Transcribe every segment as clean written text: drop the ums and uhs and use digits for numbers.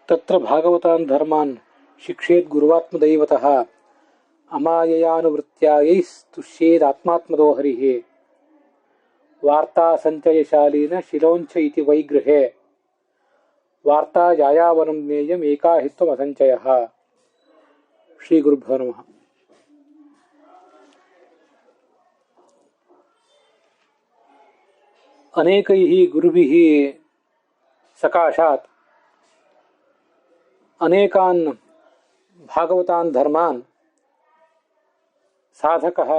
ತತ್ರ ಭಾಗವತಾನ್ ಧರ್ಮಾನ್ ಶಿಕ್ಷೇದ್ ಗುರುವಾತ್ಮದೈವತಃ ಅಮಾಯಯಾನುವೃತ್ತ್ಯಾಯೈಸ್ತುಷ್ಯೇದಾತ್ಮಾತ್ಮದೋ ಹರಿಃ ವಾರ್ತಾ ಸಂಚಯಶಾಲೀನ ಶಿಲೋಂಚ ಇತಿ ವೈಗೃಹೇ ವಾರ್ತಾ ಯಾಯಾವನಂ ಜ್ಞೇಯಂ ಏಕಾಹಿತ್ವಮಸಂಚಯಃ. ಶ್ರೀ ಗುರುಭ್ಯೋ ನಮಃ. ಅನೇಕೈಃ ಗುರುಭಿಃ ಸಕಾಶಾತ್ ಅನೇಕಾನ್ ಭಾಗವತಾನ್ ಧರ್ಮಾನ್ ಸಾಧಕಃ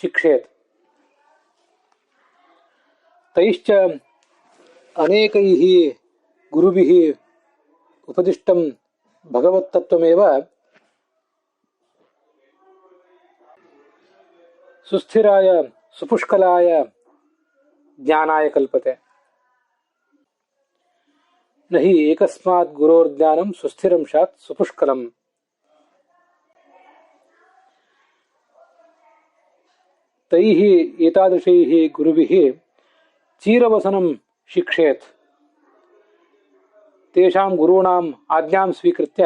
ಶಿಕ್ಷೇತ್. ತೈಶ್ಚ ಅನೇಕೈಃ ಗುರುಭಿಃ ಉಪದಿಷ್ಟಂ ಭಗವತ್ತತ್ವಮೇವ ಸುಸ್ಥಿರಾಯ ಸುಪುಷ್ಕಲಾಯ ಜ್ಞಾನಾಯ ಕಲ್ಪತೆ. ನಹಿ ಏಕಸ್ಮಾತ್ ಗುರೋರ್ಜ್ಞಾನಂ ಸುಸ್ಥಿರಂ ಸ್ಯಾತ್ ಸುಪುಷ್ಕಲಂ. ತೈಃ ಏತಾದೃಶೈಃ ಗುರುಭಿಃ ಚೀರವಸನಂ ಶಿಕ್ಷೇತ್. ತೇಷಾಂ ಗುರುಣಾಂ ಆಜ್ಞಾಂ ಸ್ವೀಕೃತ್ಯ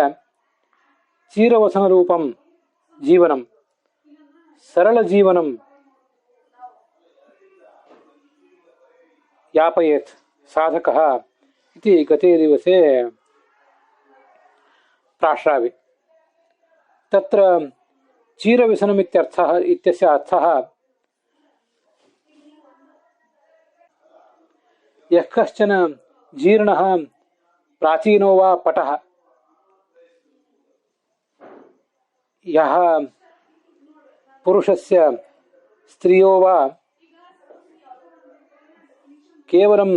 ಚೀರವಸನರೂಪಂ ಜೀವನಂ ಸರಳಜೀವನಂ ಯಾಪಯೇತ್ ಸಾಧಕಃ ಇತಿ ಗತೆ ದಿವಸೆ ಪ್ರಾಶ್ರಾವಿ. ತತ್ರ ಚೀರವ್ಯಸನಮಿತ್ಯರ್ಥಃ ಇತ್ಯಸ್ಯ ಅರ್ಥಃ ಯಃ ಕಶ್ಚನ ಜೀರ್ಣಃ ಪ್ರಾಚೀನೋ ವಾ ಪಟಃ ಯಃ ಪುರುಷಸ್ಯ ಸ್ತ್ರೀಯೋ ವಾ ಕೇವಲಂ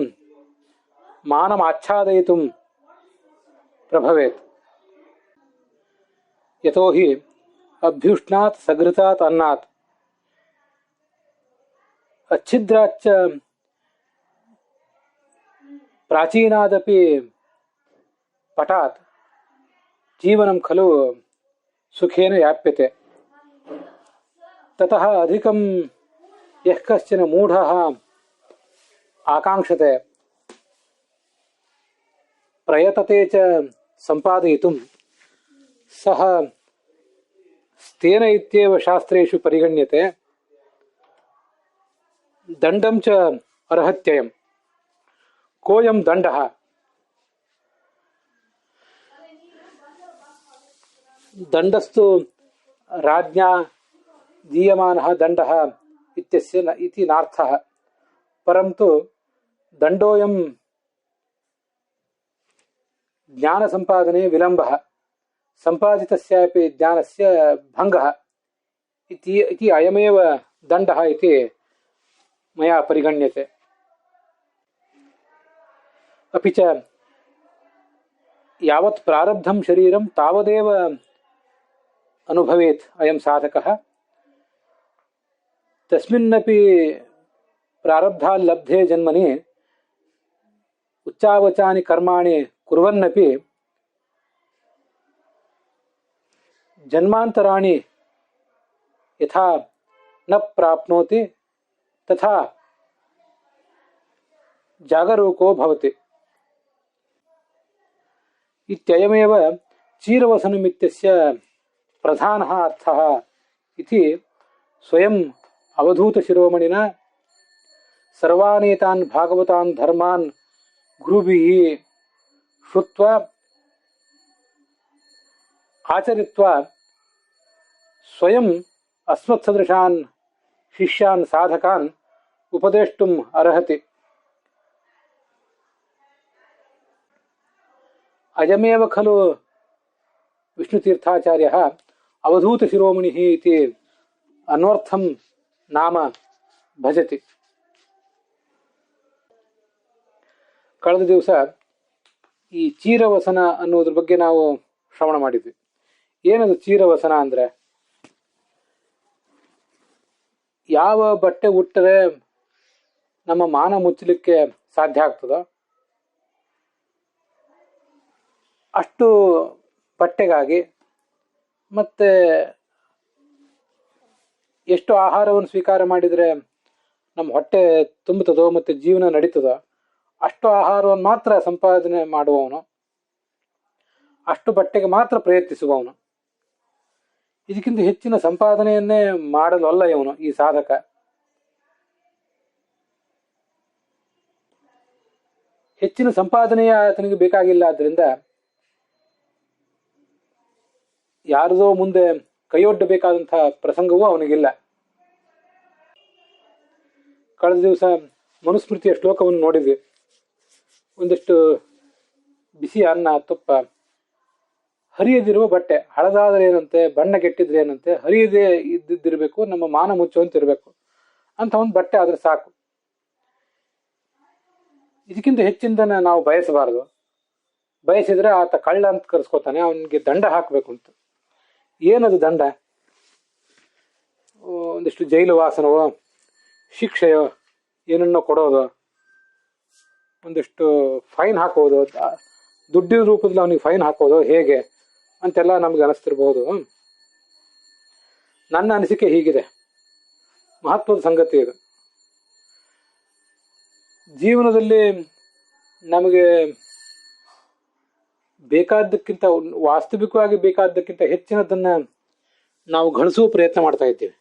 ಮಾನಮಾಚ್ಛಾದಯಿತುಂ ಪ್ರಭವೇತ್. ಯತೋ ಹಿ ಅಭ್ಯುಷ್ಣಾತ್ ಸಘೃತಾತ್ ಅನ್ನಾತ್ ಅಚ್ಛಿದ್ರಾಚ್ಚ ಪ್ರಾಚೀನಾದಪಿ ಪಟಾತ್ ಜೀವನಂ ಖಲು ಸುಖೇನ ಯಾಪ್ಯತೆ. ತತಃ ಅಧಿಕಂ ಯಃ ಕಶ್ಚನ ಮೂಢಃ ಆಕಾಂಕ್ಷತೆ ಪ್ರಯತತೆ ಚ ಸಂಪಾದಯಿತುಂ ಸಹ ಸ್ಥೇನ ಇತ್ಯೇವ ಶಾಸ್ತ್ರೇಷು ಪರಿಗಣ್ಯತೆ. ದಂಡಂ ಚ ಅರ್ಹತ್ಯಯಂ. ಕೋಯಂ ದಂಡಃ? ದಂಡಸ್ತು ರಾಜ್ಞಾ ದೀಯಮಾನಃ ದಂಡಃ ಇತ್ಯಸ್ಯ ಇತಿ ನಾರ್ಥಃ. ಪರಂತು ದಂಡೋಯಂ ಜ್ಞಾನ ಸಂಪಾದನೆ ವಿಳಂಬಃ ಸಂಪಾದಿತಸ್ಯಾಪಿ ಜ್ಞಾನಸ್ಯ ಭಂಗಃ ಇತಿ ಅಯಮೇವ ದಂಡಃ ಇತಿ ಮಯಾ ಪರಿಗಣ್ಯತೆ. ಅಪಿ ಚ ಯಾವತ್ ಪ್ರಾರಬ್ಧಂ ಶರೀರಂ ತಾವದೇವ ಅನುಭವೇತ್ ಅಯಂ ಸಾಧಕಃ. ತಸ್ಮಿನ್ನಪಿ ಪ್ರಾರಬ್ಧಾಲ್ಲಬ್ಧೆ ಜನ್ಮನಿ ಉಚ್ಚಾವಚಾನಿ ಕರ್ಮಾಣಿ ಕುರ್ವನ್ನಪಿ ಜನ್ಮಾಂತರಾಣಿ ಯಥಾ ನ ಪ್ರಾಪ್ನೋತಿ ತಥಾ ಜಾಗರೂಕೋ ಭವತಿ. ಇತ್ಯಯಮೇವ ಚೀರವಸನಮಿತ್ಯಸ್ಯ ಪ್ರಧಾನಃ ಅರ್ಥಃ ಇತಿ ಸ್ವಯಂ ಅವಧೂತಶಿರೋಮಣಿನ ಸರ್ವಾನೇತಾನ್ ಭಾಗವತಾನ್ ಧರ್ಮಾನ್ ಗುರುಭಿಃ ಶ್ರುತ್ವಾ ಆಚರಿತ್ವಾ ಸ್ವಯಂ ಅಸ್ಮತ್ಸದೃಶಾನ್ ಶಿಷ್ಯಾನ್ ಸಾಧಕಾನ್ ಉಪದೇಷ್ಟುಂ ಅರ್ಹತಿ. ಅಯಮೇವ ಖಲು ವಿಷ್ಣುತೀರ್ಥಾಚಾರ್ಯಃ ಅವಧೂತಶಿರೋಮಣಿಃ ಇತಿ ಅನ್ವರ್ಥಂ ನಾಮ ಭಜತಿ. ಕಳೆದ ದಿವಸ ಈ ಚೀರವಸನ ಅನ್ನೋದ್ರ ಬಗ್ಗೆ ನಾವು ಶ್ರವಣ ಮಾಡಿದ್ವಿ. ಏನದು ಚೀರವಸನ ಅಂದರೆ, ಯಾವ ಬಟ್ಟೆ ಉಟ್ಟರೆ ನಮ್ಮ ಮಾನ ಮುಚ್ಚಲಿಕ್ಕೆ ಸಾಧ್ಯ ಆಗ್ತದೋ ಅಷ್ಟು ಬಟ್ಟೆಗಾಗಿ ಮತ್ತೆ ಎಷ್ಟು ಆಹಾರವನ್ನು ಸ್ವೀಕಾರ ಮಾಡಿದರೆ ನಮ್ಮ ಹೊಟ್ಟೆ ತುಂಬುತ್ತದೋ ಮತ್ತು ಜೀವನ ನಡೀತದೋ ಅಷ್ಟು ಆಹಾರವನ್ನು ಮಾತ್ರ ಸಂಪಾದನೆ ಮಾಡುವವನು ಅಷ್ಟು ಬಟ್ಟೆಗೆ ಮಾತ್ರ ಪ್ರಯತ್ನಿಸುವವನು. ಇದಕ್ಕಿಂತ ಹೆಚ್ಚಿನ ಸಂಪಾದನೆಯನ್ನೇ ಮಾಡಲು ಅಲ್ಲ ಇವನು ಈ ಸಾಧಕ. ಹೆಚ್ಚಿನ ಸಂಪಾದನೆಯ ಆತನಿಗೆ ಬೇಕಾಗಿಲ್ಲ. ಆದ್ದರಿಂದ ಯಾರದೋ ಮುಂದೆ ಕೈಯೊಡ್ಡಬೇಕಾದಂತಹ ಪ್ರಸಂಗವೂ ಅವನಿಗಿಲ್ಲ. ಕಳೆದ ದಿವಸ ಮನುಸ್ಮೃತಿಯ ಶ್ಲೋಕವನ್ನು ನೋಡಿದ್ವಿ. ಒಂದಿಷ್ಟು ಬಿಸಿ ಅನ್ನ, ತುಪ್ಪ, ಹರಿಯದಿರುವ ಬಟ್ಟೆ, ಹಳದಾದ್ರೆ ಏನಂತೆ, ಬಣ್ಣ ಕೆಟ್ಟಿದ್ರೆ ಏನಂತೆ, ಹರಿಯದೇ ಇದ್ದಿದ್ದಿರಬೇಕು, ನಮ್ಮ ಮಾನ ಮುಚ್ಚುವಂತಿರಬೇಕು ಅಂತ ಒಂದು ಬಟ್ಟೆ ಆದ್ರೆ ಸಾಕು. ಇದಕ್ಕಿಂತ ಹೆಚ್ಚಿಂದನ ನಾವು ಬಯಸಬಾರದು. ಬಯಸಿದ್ರೆ ಆತ ಕಳ್ಳ ಅಂತ ಕರೆಸ್ಕೋತಾನೆ, ಅವನಿಗೆ ದಂಡ ಹಾಕಬೇಕು ಅಂತ. ಏನದು ದಂಡ? ಒಂದಿಷ್ಟು ಜೈಲು ವಾಸನವೋ, ಶಿಕ್ಷೆಯೋ, ಏನನ್ನೋ ಕೊಡೋದು, ಒಂದಿಷ್ಟು ಫೈನ್ ಹಾಕೋದು, ದುಡ್ಡಿನ ರೂಪದಲ್ಲಿ ಅವನಿಗೆ ಫೈನ್ ಹಾಕೋದು, ಹೇಗೆ ಅಂತೆಲ್ಲ ನಮ್ಗೆ ಅನಿಸ್ತಿರ್ಬೋದು. ನನ್ನ ಅನಿಸಿಕೆ ಹೀಗಿದೆ. ಮಹತ್ವದ ಸಂಗತಿ ಇದು. ಜೀವನದಲ್ಲಿ ನಮಗೆ ಬೇಕಾದ್ದಕ್ಕಿಂತ, ವಾಸ್ತವಿಕವಾಗಿ ಬೇಕಾದ್ದಕ್ಕಿಂತ ಹೆಚ್ಚಿನದನ್ನ ನಾವು ಗಳಿಸುವ ಪ್ರಯತ್ನ ಮಾಡ್ತಾ ಇದ್ದೀವಿ.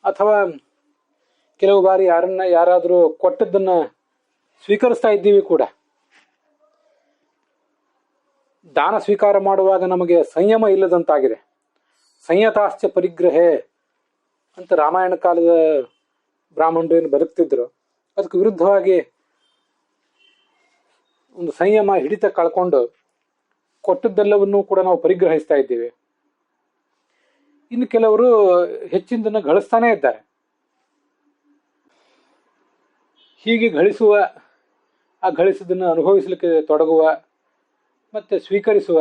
ಅಥವಾ ಕೆಲವು ಬಾರಿ ಯಾರಾದರೂ ಕೊಟ್ಟದ್ದನ್ನ ಸ್ವೀಕರಿಸ್ತಾ ಇದ್ದೀವಿ ಕೂಡ. ದಾನ ಸ್ವೀಕಾರ ಮಾಡುವಾಗ ನಮಗೆ ಸಂಯಮ ಇಲ್ಲದಂತಾಗಿದೆ. ಸಂಯತಾಶ್ಚ ಪರಿಗ್ರಹೇ ಅಂತ ರಾಮಾಯಣ ಕಾಲದ ಬ್ರಾಹ್ಮಣರು ಏನು ಬದುಕ್ತಿದ್ರು, ಅದಕ್ಕೆ ವಿರುದ್ಧವಾಗಿ ಒಂದು ಸಂಯಮ, ಹಿಡಿತ ಕಳ್ಕೊಂಡು ಕೊಟ್ಟದ್ದೆಲ್ಲವನ್ನೂ ಕೂಡ ನಾವು ಪರಿಗ್ರಹಿಸ್ತಾ ಇದ್ದೀವಿ. ಇನ್ನು ಕೆಲವರು ಹೆಚ್ಚಿನದನ್ನು ಗಳಿಸ್ತಾನೇ ಇದ್ದಾರೆ. ಹೀಗೆ ಗಳಿಸುವ, ಆ ಗಳಿಸಿದ್ದನ್ನು ಅನುಭವಿಸಲಿಕ್ಕೆ ತೊಡಗುವ ಮತ್ತೆ ಸ್ವೀಕರಿಸುವ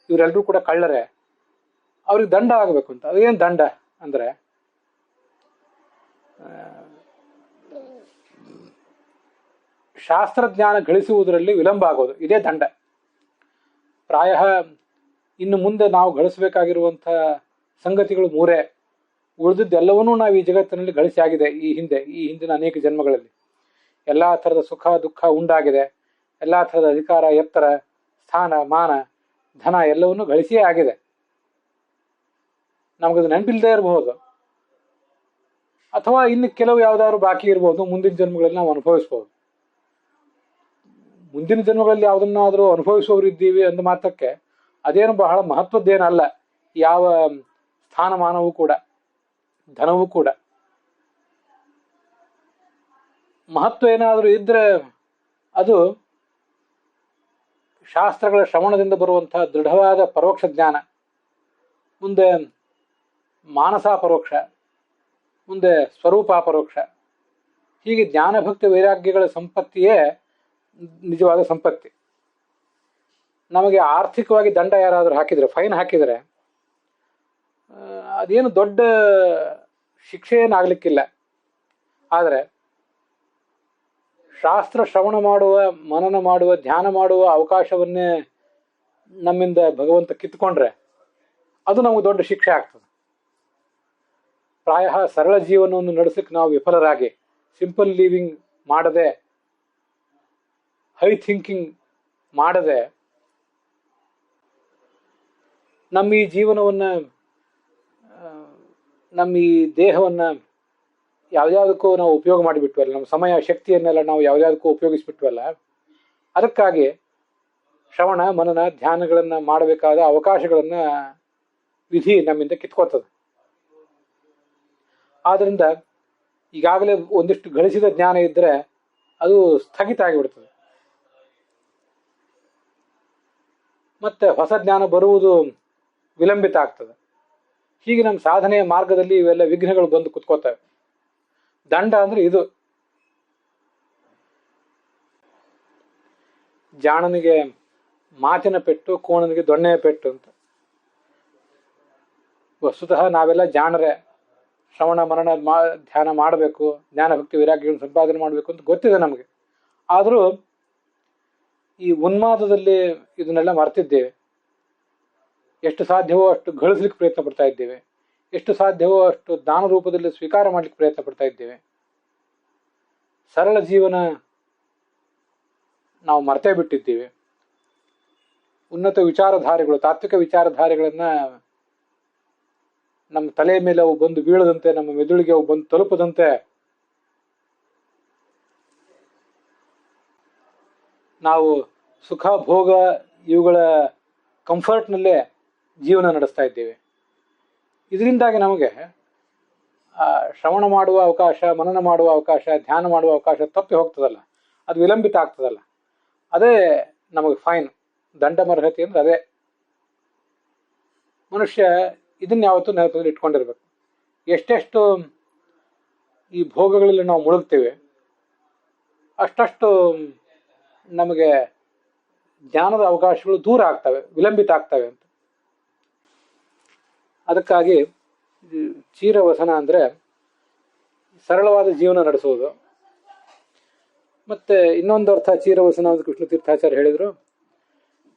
ಇವರೆಲ್ಲರೂ ಕೂಡ ಕಳ್ಳರೆ. ಅವ್ರಿಗೆ ದಂಡ ಆಗಬೇಕು ಅಂತ. ಅದೇನು ದಂಡ ಅಂದ್ರೆ, ಶಾಸ್ತ್ರಜ್ಞಾನ ಗಳಿಸುವುದರಲ್ಲಿ ವಿಳಂಬ ಆಗೋದು, ಇದೇ ದಂಡ. ಪ್ರಾಯ ಇನ್ನು ಮುಂದೆ ನಾವು ಗಳಿಸಬೇಕಾಗಿರುವಂಥ ಸಂಗತಿಗಳು ಮೂರೇ. ಉಳಿದಿದ್ದೆಲ್ಲವನ್ನೂ ನಾವು ಈ ಜಗತ್ತಿನಲ್ಲಿ ಗಳಿಸಿ ಆಗಿದೆ. ಈ ಹಿಂದಿನ ಅನೇಕ ಜನ್ಮಗಳಲ್ಲಿ ಎಲ್ಲ ಥರದ ಸುಖ ದುಃಖ ಉಂಡಾಗಿದೆ. ಎಲ್ಲ ಥರದ ಅಧಿಕಾರ, ಎತ್ತರ, ಸ್ಥಾನ, ಮಾನ, ಧನ ಎಲ್ಲವನ್ನೂ ಗಳಿಸಿಯೇ ಆಗಿದೆ. ನಮಗದು ನೆನಪಿಲ್ಲದೆ ಇರಬಹುದು, ಅಥವಾ ಇನ್ನು ಕೆಲವು ಯಾವ್ದಾದ್ರು ಬಾಕಿ ಇರ್ಬೋದು. ಮುಂದಿನ ಜನ್ಮಗಳಲ್ಲಿ ನಾವು ಅನುಭವಿಸ್ಬೋದು. ಮುಂದಿನ ಜನ್ಮಗಳಲ್ಲಿ ಯಾವುದನ್ನಾದರೂ ಅನುಭವಿಸುವವರು ಇದ್ದೀವಿ ಅಂದ ಮಾತ್ರಕ್ಕೆ ಅದೇನು ಬಹಳ ಮಹತ್ವದ್ದೇನಲ್ಲ. ಯಾವ ಸ್ಥಾನಮಾನವೂ ಕೂಡ, ಧನವೂ ಕೂಡ. ಮಹತ್ವ ಏನಾದರೂ ಇದ್ರೆ ಅದು ಶಾಸ್ತ್ರಗಳ ಶ್ರವಣದಿಂದ ಬರುವಂತಹ ದೃಢವಾದ ಪರೋಕ್ಷ ಜ್ಞಾನ, ಮುಂದೆ ಮಾನಸಾಪರೋಕ್ಷ, ಮುಂದೆ ಸ್ವರೂಪಾಪರೋಕ್ಷ. ಹೀಗೆ ಜ್ಞಾನಭಕ್ತಿ ವೈರಾಗ್ಯಗಳ ಸಂಪತ್ತಿಯೇ ನಿಜವಾದ ಸಂಪತ್ತಿ. ನಮಗೆ ಆರ್ಥಿಕವಾಗಿ ದಂಡ ಯಾರಾದರೂ ಹಾಕಿದರೆ, ಫೈನ್ ಹಾಕಿದರೆ, ಅದೇನು ದೊಡ್ಡ ಶಿಕ್ಷೆ ಏನಾಗಲಿಕ್ಕಿಲ್ಲ. ಆದರೆ ಶಾಸ್ತ್ರ ಶ್ರವಣ ಮಾಡುವ, ಮನನ ಮಾಡುವ, ಧ್ಯಾನ ಮಾಡುವ ಅವಕಾಶವನ್ನೇ ನಮ್ಮಿಂದ ಭಗವಂತ ಕಿತ್ಕೊಂಡ್ರೆ ಅದು ನಮಗೆ ದೊಡ್ಡ ಶಿಕ್ಷೆ ಆಗ್ತದೆ. ಪ್ರಾಯ ಸರಳ ಜೀವನವನ್ನು ನಡೆಸಲಿಕ್ಕೆ ನಾವು ವಿಫಲರಾಗಿ, ಸಿಂಪಲ್ ಲಿವಿಂಗ್ ಮಾಡದೆ, ಹೈ ಥಿಂಕಿಂಗ್ ಮಾಡದೆ, ನಮ್ಮ ಈ ಜೀವನವನ್ನು, ನಮ್ಮ ಈ ದೇಹವನ್ನು ಯಾವ್ಯಾವುದಕ್ಕೂ ನಾವು ಉಪಯೋಗ ಮಾಡಿಬಿಟ್ವಲ್ಲ, ನಮ್ಮ ಸಮಯ ಶಕ್ತಿಯನ್ನೆಲ್ಲ ನಾವು ಯಾವ್ಯಾವುದಕ್ಕೂ ಉಪಯೋಗಿಸ್ಬಿಟ್ವಲ್ಲ, ಅದಕ್ಕಾಗಿ ಶ್ರವಣ ಮನನ ಧ್ಯಾನಗಳನ್ನು ಮಾಡಬೇಕಾದ ಅವಕಾಶಗಳನ್ನು ವಿಧಿ ನಮ್ಮಿಂದ ಕಿತ್ಕೋತದೆ. ಆದ್ದರಿಂದ ಈಗಾಗಲೇ ಒಂದಿಷ್ಟು ಗಳಿಸಿದ ಜ್ಞಾನ ಇದ್ದರೆ ಅದು ಸ್ಥಗಿತ ಆಗಿಬಿಡ್ತದೆ. ಮತ್ತೆ ಹೊಸ ಜ್ಞಾನ ಬರುವುದು ವಿಳಂಬಿತ ಆಗ್ತದೆ. ಹೀಗೆ ನಮ್ಮ ಸಾಧನೆಯ ಮಾರ್ಗದಲ್ಲಿ ಇವೆಲ್ಲ ವಿಘ್ನಗಳು ಬಂದು ಕುತ್ಕೋತವೆ. ದಂಡ ಅಂದ್ರೆ ಇದು. ಜಾಣನಿಗೆ ಮಾತಿನ ಪೆಟ್ಟು, ಕೋಣನಿಗೆ ದೊಣ್ಣೆಯ ಪೆಟ್ಟು ಅಂತ. ವಸ್ತುತಃ ನಾವೆಲ್ಲ ಜಾಣರೇ. ಶ್ರವಣ ಮರಣ ಧ್ಯಾನ ಮಾಡಬೇಕು, ಜ್ಞಾನ ಭಕ್ತಿ ವೈರಾಗ್ಯಗಳನ್ನು ಸಂಪಾದನೆ ಮಾಡಬೇಕು ಅಂತ ಗೊತ್ತಿದೆ ನಮಗೆ. ಆದರೂ ಈ ಉನ್ಮಾದದಲ್ಲಿ ಇದನ್ನೆಲ್ಲ ಮರ್ತಿದ್ದೇವೆ. ಎಷ್ಟು ಸಾಧ್ಯವೋ ಅಷ್ಟು ಗಳಿಸ್ಲಿಕ್ಕೆ ಪ್ರಯತ್ನ ಪಡ್ತಾ ಇದ್ದೇವೆ. ಎಷ್ಟು ಸಾಧ್ಯವೋ ಅಷ್ಟು ದಾನ ರೂಪದಲ್ಲಿ ಸ್ವೀಕಾರ ಮಾಡ್ಲಿಕ್ಕೆ ಪ್ರಯತ್ನ ಪಡ್ತಾ ಇದ್ದೇವೆ. ಸರಳ ಜೀವನ ನಾವು ಮರ್ತೇ ಬಿಟ್ಟಿದ್ದೀವಿ. ಉನ್ನತ ವಿಚಾರಧಾರೆಗಳು, ತಾತ್ವಿಕ ವಿಚಾರಧಾರೆಗಳನ್ನ ನಮ್ಮ ತಲೆ ಮೇಲೆ ಅವು ಬಂದು ಬೀಳದಂತೆ, ನಮ್ಮ ಮೆದುಳಿಗೆ ಅವು ಬಂದು ತಲುಪದಂತೆ ನಾವು ಸುಖ ಭೋಗ ಇವುಗಳ ಕಂಫರ್ಟ್ನಲ್ಲೇ ಜೀವನ ನಡೆಸ್ತಾ ಇದ್ದೇವೆ. ಇದರಿಂದಾಗಿ ನಮಗೆ ಶ್ರವಣ ಮಾಡುವ ಅವಕಾಶ, ಮನನ ಮಾಡುವ ಅವಕಾಶ, ಧ್ಯಾನ ಮಾಡುವ ಅವಕಾಶ ತಪ್ಪಿ ಹೋಗ್ತದಲ್ಲ, ಅದು ವಿಳಂಬಿತ ಆಗ್ತದಲ್ಲ, ಅದೇ ನಮಗೆ ಫೈನ್, ದಂಡಮರ್ಹತೆ ಅಂದ್ರೆ ಅದೇ. ಮನುಷ್ಯ ಇದನ್ನ ಯಾವತ್ತೂ ನೆನಪಲ್ಲಿ ಇಟ್ಕೊಂಡಿರ್ಬೇಕು. ಎಷ್ಟೆಷ್ಟು ಈ ಭೋಗಗಳಲ್ಲಿ ನಾವು ಮುಳುಗ್ತೇವೆ ಅಷ್ಟಷ್ಟು ನಮಗೆ ಜ್ಞಾನದ ಅವಕಾಶಗಳು ದೂರ ಆಗ್ತವೆ, ವಿಳಂಬಿತ ಆಗ್ತವೆ ಅಂತ. ಅದಕ್ಕಾಗಿ ಚೀರವಸನ ಅಂದ್ರೆ ಸರಳವಾದ ಜೀವನ ನಡೆಸುವುದು. ಮತ್ತೆ ಇನ್ನೊಂದು ಅರ್ಥ ಚೀರವಸನ ಅಂತ ಕೃಷ್ಣ ತೀರ್ಥಾಚಾರ್ಯ ಹೇಳಿದ್ರು,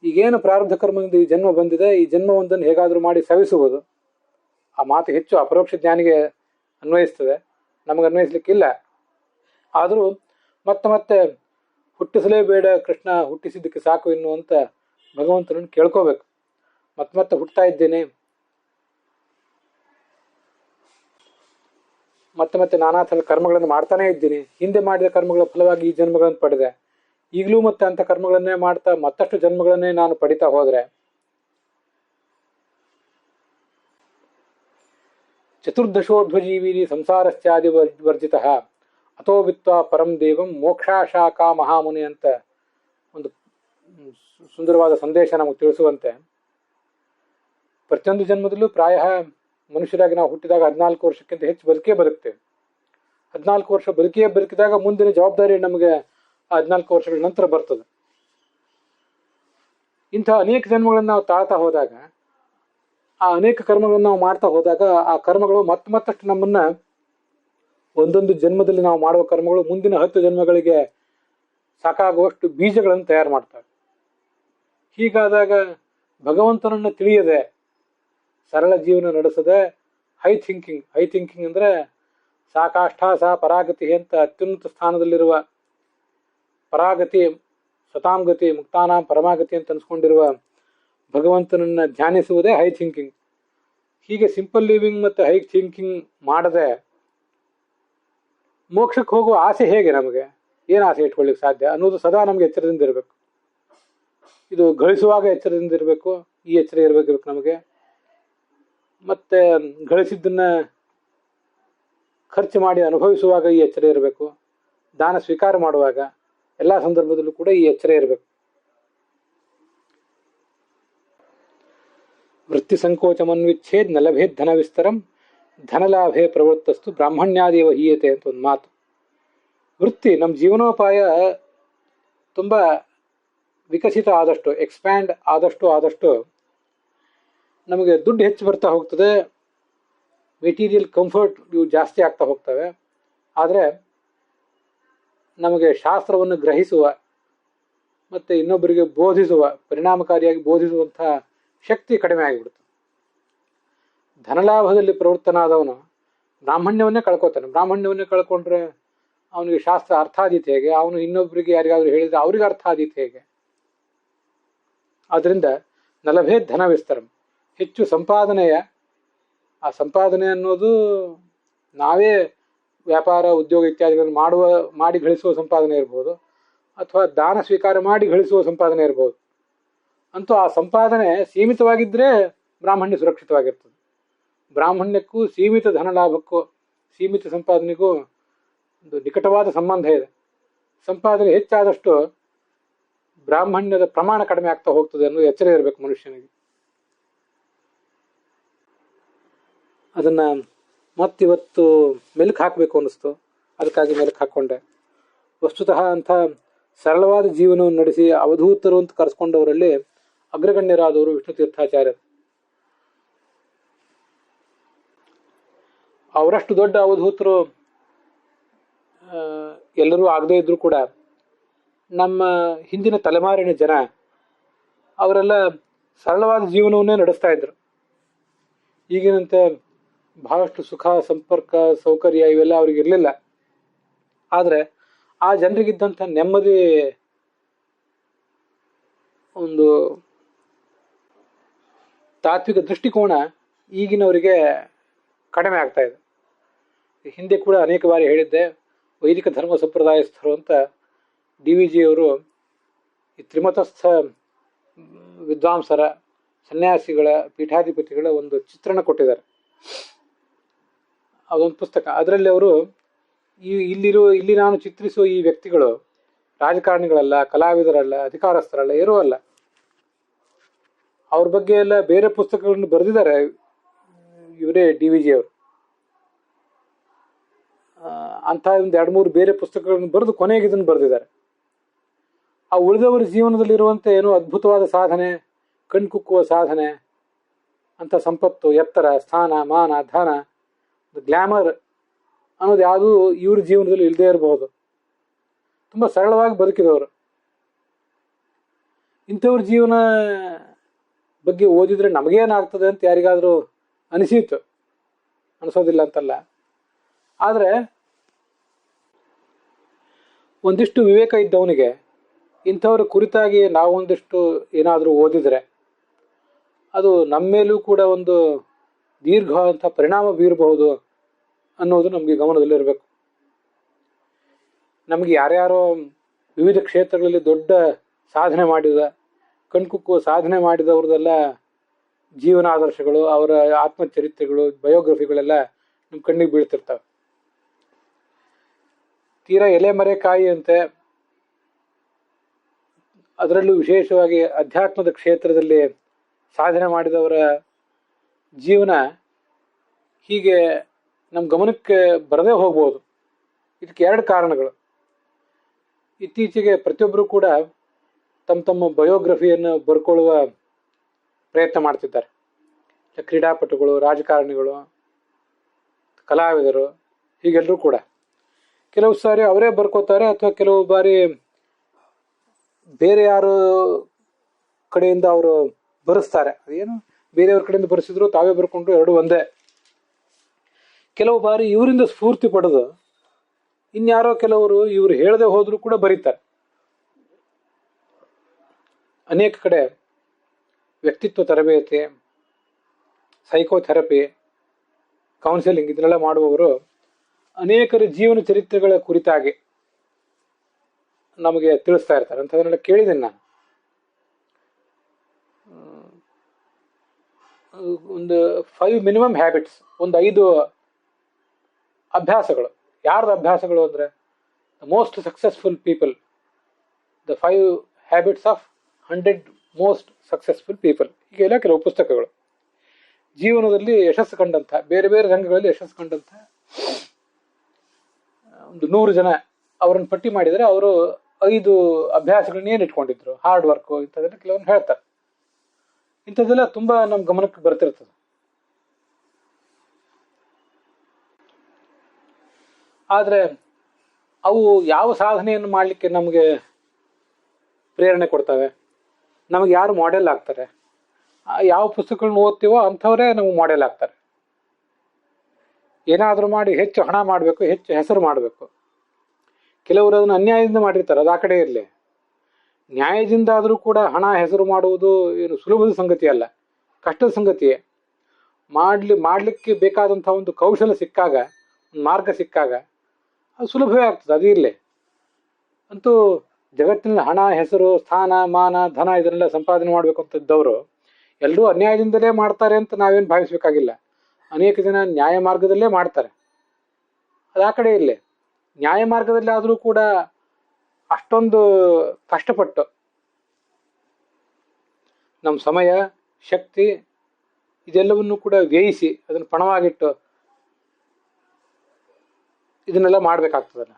ಈಗೇನು ಪ್ರಾರಬ್ಧ ಕರ್ಮದಿಂದ ಈ ಜನ್ಮ ಬಂದಿದೆ, ಈ ಜನ್ಮವೊಂದನ್ನು ಹೇಗಾದ್ರೂ ಮಾಡಿ ಸವಿಸುವುದು. ಆ ಮಾತು ಹೆಚ್ಚು ಅಪರೋಕ್ಷ ಜ್ಞಾನಿಗೆ ಅನ್ವಯಿಸ್ತದೆ, ನಮಗೆ ಅನ್ವಯಿಸ್ಲಿಕ್ಕಿಲ್ಲ. ಆದರೂ ಮತ್ತೆ ಮತ್ತೆ ಹುಟ್ಟಿಸಲೇಬೇಡ ಕೃಷ್ಣ, ಹುಟ್ಟಿಸಿದ್ದಕ್ಕೆ ಸಾಕು ಎನ್ನುವಂತ ಭಗವಂತನನ್ನು ಕೇಳ್ಕೋಬೇಕು. ಮತ್ತೆ ಹುಟ್ಟುತ್ತಾ ಇದ್ದೇನೆ, ಮತ್ತೆ ನಾನಾ ಥರದ ಕರ್ಮಗಳನ್ನು ಮಾಡ್ತಾನೇ ಇದ್ದೀನಿ, ಹಿಂದೆ ಮಾಡಿದ ಕರ್ಮಗಳ ಫಲವಾಗಿ ಈ ಜನ್ಮಗಳನ್ನು ಪಡೆದೆ, ಈಗಲೂ ಮತ್ತೆ ಅಂಥ ಕರ್ಮಗಳನ್ನೇ ಮಾಡ್ತಾ ಮತ್ತಷ್ಟು ಜನ್ಮಗಳನ್ನೇ ನಾನು ಪಡಿತಾ ಹೋದ್ರೆ ಚತುರ್ದಶೋಧ್ವಜೀವಿನಿ ಸಂಸಾರಶ್ಚಾದಿ ವರ್ಜಿತ ಅಥೋ ವಿತ್ವಾ ಪರಂ ದೇವಂ ಮೋಕ್ಷಾಶಾಖಾ ಮಹಾಮುನಿ ಅಂತ ಒಂದು ಸುಂದರವಾದ ಸಂದೇಶ ನಮಗೆ ತಿಳಿಸುವಂತೆ, ಪ್ರತಿಯೊಂದು ಜನ್ಮದಲ್ಲೂ ಪ್ರಾಯ ಮನುಷ್ಯರಾಗಿ ನಾವು ಹುಟ್ಟಿದಾಗ 14 ವರ್ಷಕ್ಕಿಂತ ಹೆಚ್ಚು ಬದುಕ್ತೇವೆ. 14 ವರ್ಷ ಬದುಕಿದಾಗ ಮುಂದಿನ ಜವಾಬ್ದಾರಿ ನಮಗೆ 14 ವರ್ಷಗಳ ನಂತರ ಬರ್ತದೆ. ಇಂಥ ಅನೇಕ ಜನ್ಮಗಳನ್ನು ನಾವು ತಾಳ್ತಾ ಹೋದಾಗ, ಆ ಅನೇಕ ಕರ್ಮಗಳನ್ನು ನಾವು ಮಾಡ್ತಾ ಹೋದಾಗ, ಆ ಕರ್ಮಗಳು ಮತ್ತಷ್ಟು ನಮ್ಮನ್ನ ಒಂದೊಂದು ಜನ್ಮದಲ್ಲಿ ನಾವು ಮಾಡುವ ಕರ್ಮಗಳು ಮುಂದಿನ 10 ಜನ್ಮಗಳಿಗೆ ಸಾಕಾಗುವಷ್ಟು ಬೀಜಗಳನ್ನು ತಯಾರು ಮಾಡ್ತವೆ. ಹೀಗಾದಾಗ ಭಗವಂತನನ್ನು ತಿಳಿಯದೆ ಸರಳ ಜೀವನ ನಡೆಸದೆ ಹೈ ಥಿಂಕಿಂಗ್ ಅಂದ್ರೆ ಸಾಕಾಷ್ಠ ಸಹ ಪರಾಗತಿ ಅಂತ ಅತ್ಯುನ್ನತ ಸ್ಥಾನದಲ್ಲಿರುವ ಪರಾಗತಿ, ಸತಾಂಗತಿ, ಮುಕ್ತಾನಾಂ ಪರಮಾಗತಿ ಅಂತ ಅನ್ಸ್ಕೊಂಡಿರುವ ಭಗವಂತನನ್ನ ಧ್ಯಾನಿಸುವುದೇ ಹೈ ಥಿಂಕಿಂಗ್. ಹೀಗೆ ಸಿಂಪಲ್ ಲಿವಿಂಗ್ ಮತ್ತು ಹೈ ಥಿಂಕಿಂಗ್ ಮಾಡದೆ ಮೋಕ್ಷಕ್ಕೆ ಹೋಗುವ ಆಸೆ ಹೇಗೆ? ನಮಗೆ ಏನು ಆಸೆ ಇಟ್ಕೊಳ್ಳಿಕ್ಕೆ ಸಾಧ್ಯ ಅನ್ನೋದು ಸದಾ ನಮಗೆ ಎಚ್ಚರದಿಂದ ಇರಬೇಕು. ಇದು ಗಳಿಸುವಾಗ ಎಚ್ಚರದಿಂದ ಇರಬೇಕು, ಈ ಎಚ್ಚರ ಇರಬೇಕು ನಮಗೆ. ಮತ್ತೆ ಗಳಿಸಿದ್ದನ್ನ ಖರ್ಚು ಮಾಡಿ ಅನುಭವಿಸುವಾಗ ಈ ಎಚ್ಚರ ಇರಬೇಕು. ದಾನ ಸ್ವೀಕಾರ ಮಾಡುವಾಗ ಎಲ್ಲ ಸಂದರ್ಭದಲ್ಲೂ ಕೂಡ ಈ ಎಚ್ಚರ ಇರಬೇಕು. ವೃತ್ತಿ ಸಂಕೋಚಮನ್ವಿಚ್ಛೇದ್ ನ ಲಭೇದ್ ಧನ ವಿಸ್ತರಂ ಧನಲಾಭೇ ಪ್ರವೃತ್ತಸ್ತು ಬ್ರಾಹ್ಮಣ್ಯಾದೇವ ಹೀಯತೆ ಅಂತ ಒಂದು ಮಾತು. ವೃತ್ತಿ, ನಮ್ಮ ಜೀವನೋಪಾಯ ತುಂಬಾ ವಿಕಸಿತ ಆದಷ್ಟು, ಎಕ್ಸ್ಪ್ಯಾಂಡ್ ಆದಷ್ಟು ನಮಗೆ ದುಡ್ಡು ಹೆಚ್ಚು ಬರ್ತಾ ಹೋಗ್ತದೆ, ಮೆಟೀರಿಯಲ್ ಕಂಫರ್ಟ್ ಇವು ಜಾಸ್ತಿ ಆಗ್ತಾ ಹೋಗ್ತವೆ. ಆದರೆ ನಮಗೆ ಶಾಸ್ತ್ರವನ್ನು ಗ್ರಹಿಸುವ ಮತ್ತು ಇನ್ನೊಬ್ಬರಿಗೆ ಬೋಧಿಸುವ, ಪರಿಣಾಮಕಾರಿಯಾಗಿ ಬೋಧಿಸುವಂಥ ಶಕ್ತಿ ಕಡಿಮೆ ಆಗಿಬಿಡುತ್ತೆ. ಧನಲಾಭದಲ್ಲಿ ಪ್ರವೃತ್ತನಾದವನು ಬ್ರಾಹ್ಮಣ್ಯವನ್ನೇ ಕಳ್ಕೊತಾನೆ. ಬ್ರಾಹ್ಮಣ್ಯವನ್ನೇ ಕಳ್ಕೊಂಡ್ರೆ ಅವನಿಗೆ ಶಾಸ್ತ್ರ ಅರ್ಥ ಆದೀತು ಹೇಗೆ? ಅವನು ಇನ್ನೊಬ್ಬರಿಗೆ ಯಾರಿಗಾದ್ರೂ ಹೇಳಿದ್ರೆ ಅವ್ರಿಗೆ ಅರ್ಥ ಆದೀತು ಹೇಗೆ? ಆದ್ದರಿಂದ ನಲಭೇ ಧನ ವಿಸ್ತರಂ, ಹೆಚ್ಚು ಸಂಪಾದನೆಯ, ಆ ಸಂಪಾದನೆ ಅನ್ನೋದು ನಾವೇ ವ್ಯಾಪಾರ ಉದ್ಯೋಗ ಇತ್ಯಾದಿಗಳನ್ನು ಮಾಡಿ ಗಳಿಸುವ ಸಂಪಾದನೆ ಇರ್ಬೋದು, ಅಥವಾ ದಾನ ಸ್ವೀಕಾರ ಮಾಡಿ ಗಳಿಸುವ ಸಂಪಾದನೆ ಇರ್ಬೋದು. ಅಂತೂ ಆ ಸಂಪಾದನೆ ಸೀಮಿತವಾಗಿದ್ದರೆ ಬ್ರಾಹ್ಮಣ್ಯ ಸುರಕ್ಷಿತವಾಗಿರ್ತದೆ. ಬ್ರಾಹ್ಮಣ್ಯಕ್ಕೂ ಸೀಮಿತ ಧನ ಲಾಭಕ್ಕೂ ಸೀಮಿತ ಸಂಪಾದನೆಗೂ ಒಂದು ನಿಕಟವಾದ ಸಂಬಂಧ ಇದೆ. ಸಂಪಾದನೆ ಹೆಚ್ಚಾದಷ್ಟು ಬ್ರಾಹ್ಮಣ್ಯದ ಪ್ರಮಾಣ ಕಡಿಮೆ ಆಗ್ತಾ ಹೋಗ್ತದೆ ಅನ್ನೋದು ಎಚ್ಚರ ಇರಬೇಕು ಮನುಷ್ಯನಿಗೆ. ಅದನ್ನ ಮತ್ತಿವತ್ತು ಮೆಲುಕು ಹಾಕಬೇಕು ಅನ್ನಿಸ್ತು, ಅದಕ್ಕಾಗಿ ಮೆಲುಕು ಹಾಕ್ಕೊಂಡೆ. ವಸ್ತುತಃ ಅಂಥ ಸರಳವಾದ ಜೀವನವನ್ನು ನಡೆಸಿ ಅವಧೂತರು ಅಂತ ಕರೆಸ್ಕೊಂಡವರಲ್ಲಿ ಅಗ್ರಗಣ್ಯರಾದವರು ವಿಷ್ಣು ತೀರ್ಥಾಚಾರ್ಯರು. ಅವರಷ್ಟು ದೊಡ್ಡ ಅವಧೂತರು ಎಲ್ಲರೂ ಆಗದೇ ಇದ್ರು ಕೂಡ ನಮ್ಮ ಹಿಂದಿನ ತಲೆಮಾರಿನ ಜನ ಅವರೆಲ್ಲ ಸರಳವಾದ ಜೀವನವನ್ನೇ ನಡೆಸ್ತಾ ಇದ್ರು. ಈಗಿನಂತೆ ಬಹಳಷ್ಟು ಸುಖ, ಸಂಪರ್ಕ, ಸೌಕರ್ಯ ಇವೆಲ್ಲ ಅವ್ರಿಗೆ ಇರಲಿಲ್ಲ. ಆದರೆ ಆ ಜನರಿಗಿದ್ದಂಥ ನೆಮ್ಮದಿ ಒಂದು ತಾತ್ವಿಕ ದೃಷ್ಟಿಕೋನ ಈಗಿನವರಿಗೆ ಕಡಿಮೆ ಆಗ್ತಾ ಇದೆ. ಹಿಂದೆ ಕೂಡ ಅನೇಕ ಬಾರಿ ಹೇಳಿದ್ದೆ, ವೈದಿಕ ಧರ್ಮ ಸಂಪ್ರದಾಯಸ್ಥರು ಅಂತ DVG ಅವರು ಈ ತ್ರಿಮತಸ್ಥ ವಿದ್ವಾಂಸರ, ಸನ್ಯಾಸಿಗಳ, ಪೀಠಾಧಿಪತಿಗಳ ಒಂದು ಚಿತ್ರಣ ಕೊಟ್ಟಿದ್ದಾರೆ. ಅದೊಂದು ಪುಸ್ತಕ. ಅದರಲ್ಲಿ ಅವರು ಇಲ್ಲಿ ನಾನು ಚಿತ್ರಿಸುವ ಈ ವ್ಯಕ್ತಿಗಳು ರಾಜಕಾರಣಿಗಳಲ್ಲ, ಕಲಾವಿದರಲ್ಲ, ಅಧಿಕಾರಸ್ಥರಲ್ಲ, ಏನೂ ಅಲ್ಲ. ಅವ್ರ ಬಗ್ಗೆ ಎಲ್ಲ ಬೇರೆ ಪುಸ್ತಕಗಳನ್ನು ಬರೆದಿದ್ದಾರೆ ಇವರೇ DVG ಅವರು. ಅಂಥ ಒಂದು 2-3 ಬೇರೆ ಪುಸ್ತಕಗಳನ್ನು ಬರೆದು ಕೊನೆಗೆ ಇದನ್ನು ಬರೆದಿದ್ದಾರೆ. ಆ ಉಳಿದವರ ಜೀವನದಲ್ಲಿರುವಂತೆ ಏನೋ ಅದ್ಭುತವಾದ ಸಾಧನೆ, ಕಣ್ಕುಕ್ಕುವ ಸಾಧನೆ, ಅಂಥ ಸಂಪತ್ತು, ಎತ್ತರ, ಸ್ಥಾನ, ಮಾನ, ಧನ, ಗ್ಲ್ಯಾಮರ್ ಅನ್ನೋದು ಯಾವುದೂ ಇವ್ರ ಜೀವನದಲ್ಲಿ ಇಲ್ಲದೇ ಇರಬಹುದು. ತುಂಬ ಸರಳವಾಗಿ ಬದುಕಿದವರು. ಇಂಥವ್ರ ಜೀವನ ಬಗ್ಗೆ ಓದಿದ್ರೆ ನಮಗೇನಾಗ್ತದೆ ಅಂತ ಯಾರಿಗಾದರೂ ಅನಿಸಿತು, ಅನಿಸೋದಿಲ್ಲ ಅಂತಲ್ಲ. ಆದರೆ ಒಂದಿಷ್ಟು ವಿವೇಕ ಇದ್ದವನಿಗೆ ಇಂಥವ್ರ ಕುರಿತಾಗಿ ನಾವೊಂದಿಷ್ಟು ಏನಾದರೂ ಓದಿದರೆ ಅದು ನಮ್ಮ ಮೇಲೂ ಕೂಡ ಒಂದು ದೀರ್ಘವಾದಂಥ ಪರಿಣಾಮ ಬೀರಬಹುದು ಅನ್ನೋದು ನಮಗೆ ಗಮನದಲ್ಲಿರಬೇಕು. ನಮಗೆ ಯಾರ್ಯಾರೋ ವಿವಿಧ ಕ್ಷೇತ್ರಗಳಲ್ಲಿ ದೊಡ್ಡ ಸಾಧನೆ ಮಾಡಿದ, ಕಣ್ಕುಕ್ಕುವ ಸಾಧನೆ ಮಾಡಿದವ್ರದೆಲ್ಲ ಜೀವನಾದರ್ಶಗಳು, ಅವರ ಆತ್ಮಚರಿತ್ರೆಗಳು, ಬಯೋಗ್ರಫಿಗಳೆಲ್ಲ ನಮ್ಮ ಕಣ್ಣಿಗೆ ಬೀಳ್ತಿರ್ತವೆ. ತೀರಾ ಎಲೆ ಮರೆ ಕಾಯಿ ಅಂತೆ. ಅದರಲ್ಲೂ ವಿಶೇಷವಾಗಿ ಅಧ್ಯಾತ್ಮದ ಕ್ಷೇತ್ರದಲ್ಲಿ ಸಾಧನೆ ಮಾಡಿದವರ ಜೀವನ ಹೀಗೆ ನಮ್ಮ ಗಮನಕ್ಕೆ ಬರದೇ ಹೋಗ್ಬೋದು. ಇದಕ್ಕೆ 2 ಕಾರಣಗಳು. ಇತ್ತೀಚೆಗೆ ಪ್ರತಿಯೊಬ್ಬರು ಕೂಡ ತಮ್ಮ ಬಯೋಗ್ರಫಿಯನ್ನು ಬರ್ಕೊಳ್ಳುವ ಪ್ರಯತ್ನ ಮಾಡ್ತಿದ್ದಾರೆ. ಕ್ರೀಡಾಪಟುಗಳು, ರಾಜಕಾರಣಿಗಳು, ಕಲಾವಿದರು, ಹೀಗೆಲ್ಲರೂ ಕೂಡ ಕೆಲವು ಸಾರಿ ಅವರೇ ಬರ್ಕೋತಾರೆ, ಅಥವಾ ಕೆಲವು ಬಾರಿ ಬೇರೆ ಯಾರು ಕಡೆಯಿಂದ ಅವರು ಬರೆಸ್ತಾರೆ. ಅದೇನು ಬೇರೆಯವ್ರ ಕಡೆಯಿಂದ ಬರೆಸಿದ್ರು ತಾವೇ ಬರ್ಕೊಂಡು, ಎರಡು ಒಂದೇ. ಕೆಲವು ಬಾರಿ ಇವರಿಂದ ಸ್ಫೂರ್ತಿ ಪಡೆದು ಇನ್ಯಾರೋ ಕೆಲವರು ಇವರು ಹೇಳದೆ ಹೋದರೂ ಕೂಡ ಬರೀತಾರೆ. ಅನೇಕ ಕಡೆ ವ್ಯಕ್ತಿತ್ವ ತರಬೇತಿ, ಸೈಕೋಥೆರಪಿ, ಕೌನ್ಸಿಲಿಂಗ್ ಇದನ್ನೆಲ್ಲ ಮಾಡುವವರು ಅನೇಕರ ಜೀವನ ಚರಿತ್ರೆಗಳ ಕುರಿತಾಗಿ ನಮಗೆ ತಿಳಿಸ್ತಾ ಇರ್ತಾರೆ. ಅಂಥದನ್ನೆಲ್ಲ ಕೇಳಿದ್ದೀನಿ ನಾನು. ಒಂದು 5 ಮಿನಿಮಮ್ ಹ್ಯಾಬಿಟ್ಸ್, ಒಂದು 5 ಅಭ್ಯಾಸಗಳು. ಯಾರ್ದು ಅಭ್ಯಾಸಗಳು ಅಂದರೆ the most successful people, the 5 habits of 100 most successful people, ಹೀಗೆಲ್ಲ ಕೆಲವು ಪುಸ್ತಕಗಳು. ಜೀವನದಲ್ಲಿ ಯಶಸ್ಸು ಕಂಡಂಥ, ಬೇರೆ ಬೇರೆ ರಂಗಗಳಲ್ಲಿ ಯಶಸ್ಸು ಕಂಡಂಥ ಒಂದು 100 ಜನ ಅವರನ್ನು ಪಟ್ಟಿ ಮಾಡಿದರೆ ಅವರು 5 ಅಭ್ಯಾಸಗಳನ್ನ ಏನು ಇಟ್ಕೊಂಡಿದ್ರು, ಹಾರ್ಡ್ ವರ್ಕು ಇಂಥದ್ದೆಲ್ಲ ಕೆಲವೊಂದು ಹೇಳ್ತಾರೆ. ಇಂಥದ್ದೆಲ್ಲ ತುಂಬ ನಮ್ಮ ಗಮನಕ್ಕೆ ಬರ್ತಿರ್ತದೆ. ಆದರೆ ಅವು ಯಾವ ಸಾಧನೆಯನ್ನು ಮಾಡಲಿಕ್ಕೆ ನಮಗೆ ಪ್ರೇರಣೆ ಕೊಡ್ತವೆ, ನಮಗೆ ಯಾರು ಮಾಡೆಲ್ ಆಗ್ತಾರೆ, ಯಾವ ಪುಸ್ತಕಗಳನ್ನ ಓದ್ತೀವೋ ಅಂಥವರೇ ನಮಗೆ ಮಾಡೆಲ್ ಆಗ್ತಾರೆ. ಏನಾದರೂ ಮಾಡಿ ಹೆಚ್ಚು ಹಣ ಮಾಡಬೇಕು, ಹೆಚ್ಚು ಹೆಸರು ಮಾಡಬೇಕು. ಕೆಲವರು ಅದನ್ನು ಅನ್ಯಾಯದಿಂದ ಮಾಡಿರ್ತಾರೆ, ಅದು ಆ ಕಡೆ ಇರಲಿ. ನ್ಯಾಯದಿಂದ ಆದರೂ ಕೂಡ ಹಣ ಹೆಸರು ಮಾಡುವುದು ಏನು ಸುಲಭದ ಸಂಗತಿ ಅಲ್ಲ, ಕಷ್ಟದ ಸಂಗತಿಯೇ. ಮಾಡಲಿಕ್ಕೆ ಬೇಕಾದಂಥ ಒಂದು ಕೌಶಲ ಸಿಕ್ಕಾಗ, ಒಂದು ಮಾರ್ಗ ಸಿಕ್ಕಾಗ ಅದು ಸುಲಭವೇ ಆಗ್ತದೆ, ಅದು ಇರಲಿ. ಅಂತೂ ಜಗತ್ತಿನಲ್ಲಿ ಹಣ, ಹೆಸರು, ಸ್ಥಾನ, ಮಾನ, ಧನ ಇದನ್ನೆಲ್ಲ ಸಂಪಾದನೆ ಮಾಡಬೇಕು ಅಂತಿದ್ದವರು ಎಲ್ಲರೂ ಅನ್ಯಾಯದಿಂದಲೇ ಮಾಡ್ತಾರೆ ಅಂತ ನಾವೇನು ಭಾವಿಸ್ಬೇಕಾಗಿಲ್ಲ. ಅನೇಕ ಜನ ನ್ಯಾಯ ಮಾರ್ಗದಲ್ಲೇ ಮಾಡ್ತಾರೆ, ಅದು ಆ ಕಡೆ ಇರಲಿ. ನ್ಯಾಯ ಮಾರ್ಗದಲ್ಲಿ ಆದರೂ ಕೂಡ ಅಷ್ಟೊಂದು ಕಷ್ಟಪಟ್ಟು ನಮ್ಮ ಸಮಯ, ಶಕ್ತಿ ಇದೆಲ್ಲವನ್ನು ಕೂಡ ವ್ಯಯಿಸಿ ಅದನ್ನು ಪಣವಾಗಿಟ್ಟು ಇದನ್ನೆಲ್ಲ ಮಾಡಬೇಕಾಗ್ತದಲ್ಲ,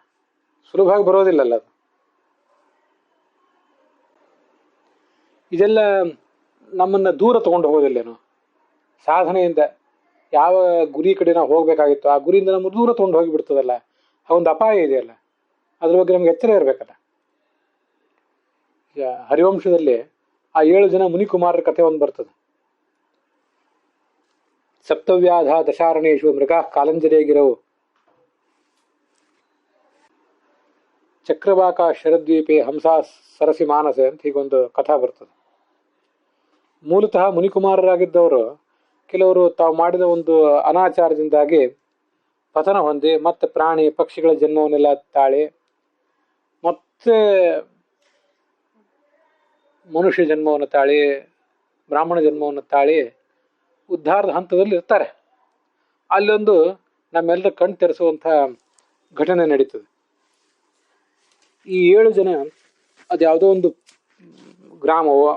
ಸುಲಭವಾಗಿ ಬರೋದಿಲ್ಲಲ್ಲ ಅದು. ಇದೆಲ್ಲ ನಮ್ಮನ್ನು ದೂರ ತಗೊಂಡು ಹೋಗೋದಿಲ್ಲೇನೋ ಸಾಧನೆಯಿಂದ. ಯಾವ ಗುರಿ ಕಡೆ ನಾವು ಹೋಗಬೇಕಾಗಿತ್ತು ಆ ಗುರಿಯಿಂದ ನಮ್ಮನ್ನು ದೂರ ತಗೊಂಡು ಹೋಗಿಬಿಡ್ತದಲ್ಲ, ಆ ಒಂದು ಅಪಾಯ ಇದೆಯಲ್ಲ, ಅದ್ರ ಬಗ್ಗೆ ನಮ್ಗೆ ಎಚ್ಚರ ಇರಬೇಕಲ್ಲ. ಈಗ ಹರಿವಂಶದಲ್ಲಿ ಆ 7 ಜನ ಮುನಿಕುಮಾರರ ಕಥೆ ಒಂದು ಬರ್ತದೆ. ಸಪ್ತವ್ಯಾಧ ದಶಾರಣೇಶು ಮೃಗ ಕಾಲಂಜರೇಗಿರವು ಚಕ್ರವಾಕ ಶರದ್ವೀಪೆ ಹಂಸ ಸರಸಿ ಮಾನಸೆ ಅಂತ ಹೀಗೊಂದು ಕಥಾ ಬರ್ತದೆ. ಮೂಲತಃ ಮುನಿಕುಮಾರರಾಗಿದ್ದವರು ಕೆಲವರು ತಾವು ಮಾಡಿದ ಒಂದು ಅನಾಚಾರದಿಂದಾಗಿ ಪತನ ಹೊಂದಿ ಮತ್ತೆ ಪ್ರಾಣಿ ಪಕ್ಷಿಗಳ ಜನ್ಮವನ್ನೆಲ್ಲ ತಾಳಿ ಮತ್ತೆ ಮನುಷ್ಯ ಜನ್ಮವನ್ನು ತಾಳಿ ಬ್ರಾಹ್ಮಣ ಜನ್ಮವನ್ನು ತಾಳಿ ಉದ್ಧಾರದ ಹಂತದಲ್ಲಿ ಇರ್ತಾರೆ. ಅಲ್ಲೊಂದು ನಮ್ಮೆಲ್ಲರ ಕಣ್ ತೆರೆಸುವಂಥ ಘಟನೆ ನಡೀತದೆ. ಈ 7 ಜನ ಅದು ಯಾವುದೋ ಒಂದು ಗ್ರಾಮವೋ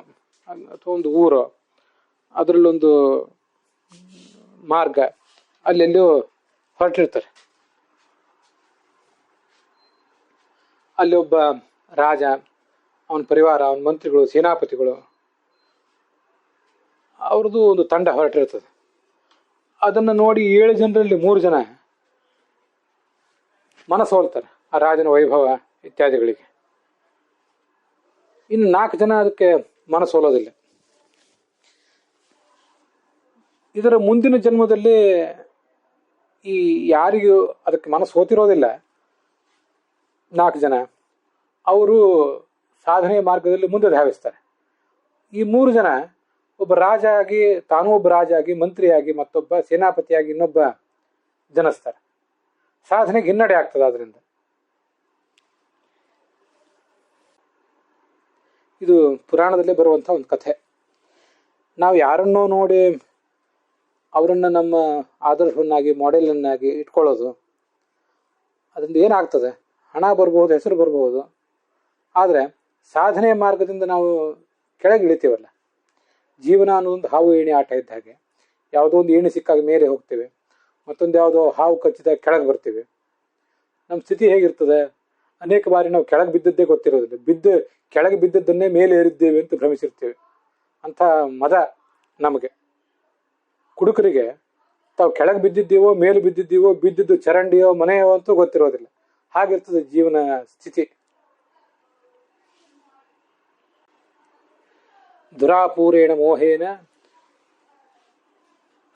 ಅಥವಾ ಒಂದು ಊರೋ ಅದರಲ್ಲೊಂದು ಮಾರ್ಗ ಅಲ್ಲೆಲ್ಲೋ ಹೊರಟಿರ್ತಾರೆ. ಅಲ್ಲಿ ಒಬ್ಬ ರಾಜ, ಅವನ ಪರಿವಾರ, ಅವನ ಮಂತ್ರಿಗಳು, ಸೇನಾಪತಿಗಳು, ಅವ್ರದ್ದು ಒಂದು ತಂಡ ಹೊರಟಿರ್ತದೆ. ಅದನ್ನು ನೋಡಿ 7 ಜನರಲ್ಲಿ 3 ಜನ ಮನಸೋಲ್ತಾರೆ ಆ ರಾಜನ ವೈಭವ ಇತ್ಯಾದಿಗಳಿಗೆ. ಇನ್ನು 4 ಜನ ಅದಕ್ಕೆ ಮನಸೋಲೋದಿಲ್ಲ. ಇದರ ಮುಂದಿನ ಜನ್ಮದಲ್ಲಿ ಈ ಯಾರಿಗೂ ಅದಕ್ಕೆ ಮನಸ್ಸು ಹೋತಿರೋದಿಲ್ಲ 4 ಜನ, ಅವರು ಸಾಧನೆಯ ಮಾರ್ಗದಲ್ಲಿ ಮುಂದೆ ಧಾವಿಸ್ತಾರೆ. ಈ 3 ಜನ ಒಬ್ಬ ರಾಜ ಆಗಿ, ತಾನೂ ಒಬ್ಬ ರಾಜ ಆಗಿ, ಮಂತ್ರಿಯಾಗಿ, ಮತ್ತೊಬ್ಬ ಸೇನಾಪತಿಯಾಗಿ ಇನ್ನೊಬ್ಬ ಜನಿಸ್ತಾರೆ. ಸಾಧನೆಗೆ ಹಿನ್ನಡೆ ಆಗ್ತದೆ. ಅದರಿಂದ ಇದು ಪುರಾಣದಲ್ಲೇ ಬರುವಂಥ ಒಂದು ಕಥೆ. ನಾವು ಯಾರನ್ನೋ ನೋಡಿ ಅವರನ್ನು ನಮ್ಮ ಆದರ್ಶವನ್ನಾಗಿ, ಮಾಡೆಲನ್ನಾಗಿ ಇಟ್ಕೊಳ್ಳೋದು, ಅದರಿಂದ ಏನಾಗ್ತದೆ? ಹಣ ಬರ್ಬೋದು, ಹೆಸರು ಬರ್ಬೋದು, ಆದರೆ ಸಾಧನೆಯ ಮಾರ್ಗದಿಂದ ನಾವು ಕೆಳಗೆ ಇಳಿತೀವಲ್ಲ. ಜೀವನ ಅನ್ನೋದೊಂದು ಹಾವು ಏಣಿ ಆಟ ಇದ್ದ ಹಾಗೆ. ಯಾವುದೋ ಒಂದು ಏಣಿ ಸಿಕ್ಕಾಗ ಮೇಲೆ ಹೋಗ್ತೇವೆ, ಮತ್ತೊಂದು ಯಾವುದೋ ಹಾವು ಕಚ್ಚಿದಾಗ ಕೆಳಗೆ ಬರ್ತೀವಿ. ನಮ್ಮ ಸ್ಥಿತಿ ಹೇಗಿರ್ತದೆ? ಅನೇಕ ಬಾರಿ ನಾವು ಕೆಳಗೆ ಬಿದ್ದದ್ದೇ ಗೊತ್ತಿರೋದಿಲ್ಲ, ಕೆಳಗೆ ಬಿದ್ದದ್ದನ್ನೇ ಮೇಲೆ ಏರಿದ್ದೇವೆ ಅಂತ ಭ್ರಮಿಸಿರ್ತೀವಿ. ಅಂಥ ಮದ ನಮಗೆ. ಕುಡುಕರಿಗೆ ತಾವು ಕೆಳಗೆ ಬಿದ್ದಿದ್ದೀವೋ ಮೇಲೆ ಬಿದ್ದಿದ್ದೀವೋ, ಬಿದ್ದಿದ್ದು ಚರಂಡಿಯೋ ಮನೆಯೋ ಅಂತೂ ಗೊತ್ತಿರೋದಿಲ್ಲ. ಹಾಗಿರ್ತದೆ ಜೀವನ ಸ್ಥಿತಿ. ದುರಾಪೂರೇಣ ಮೋಹೇನ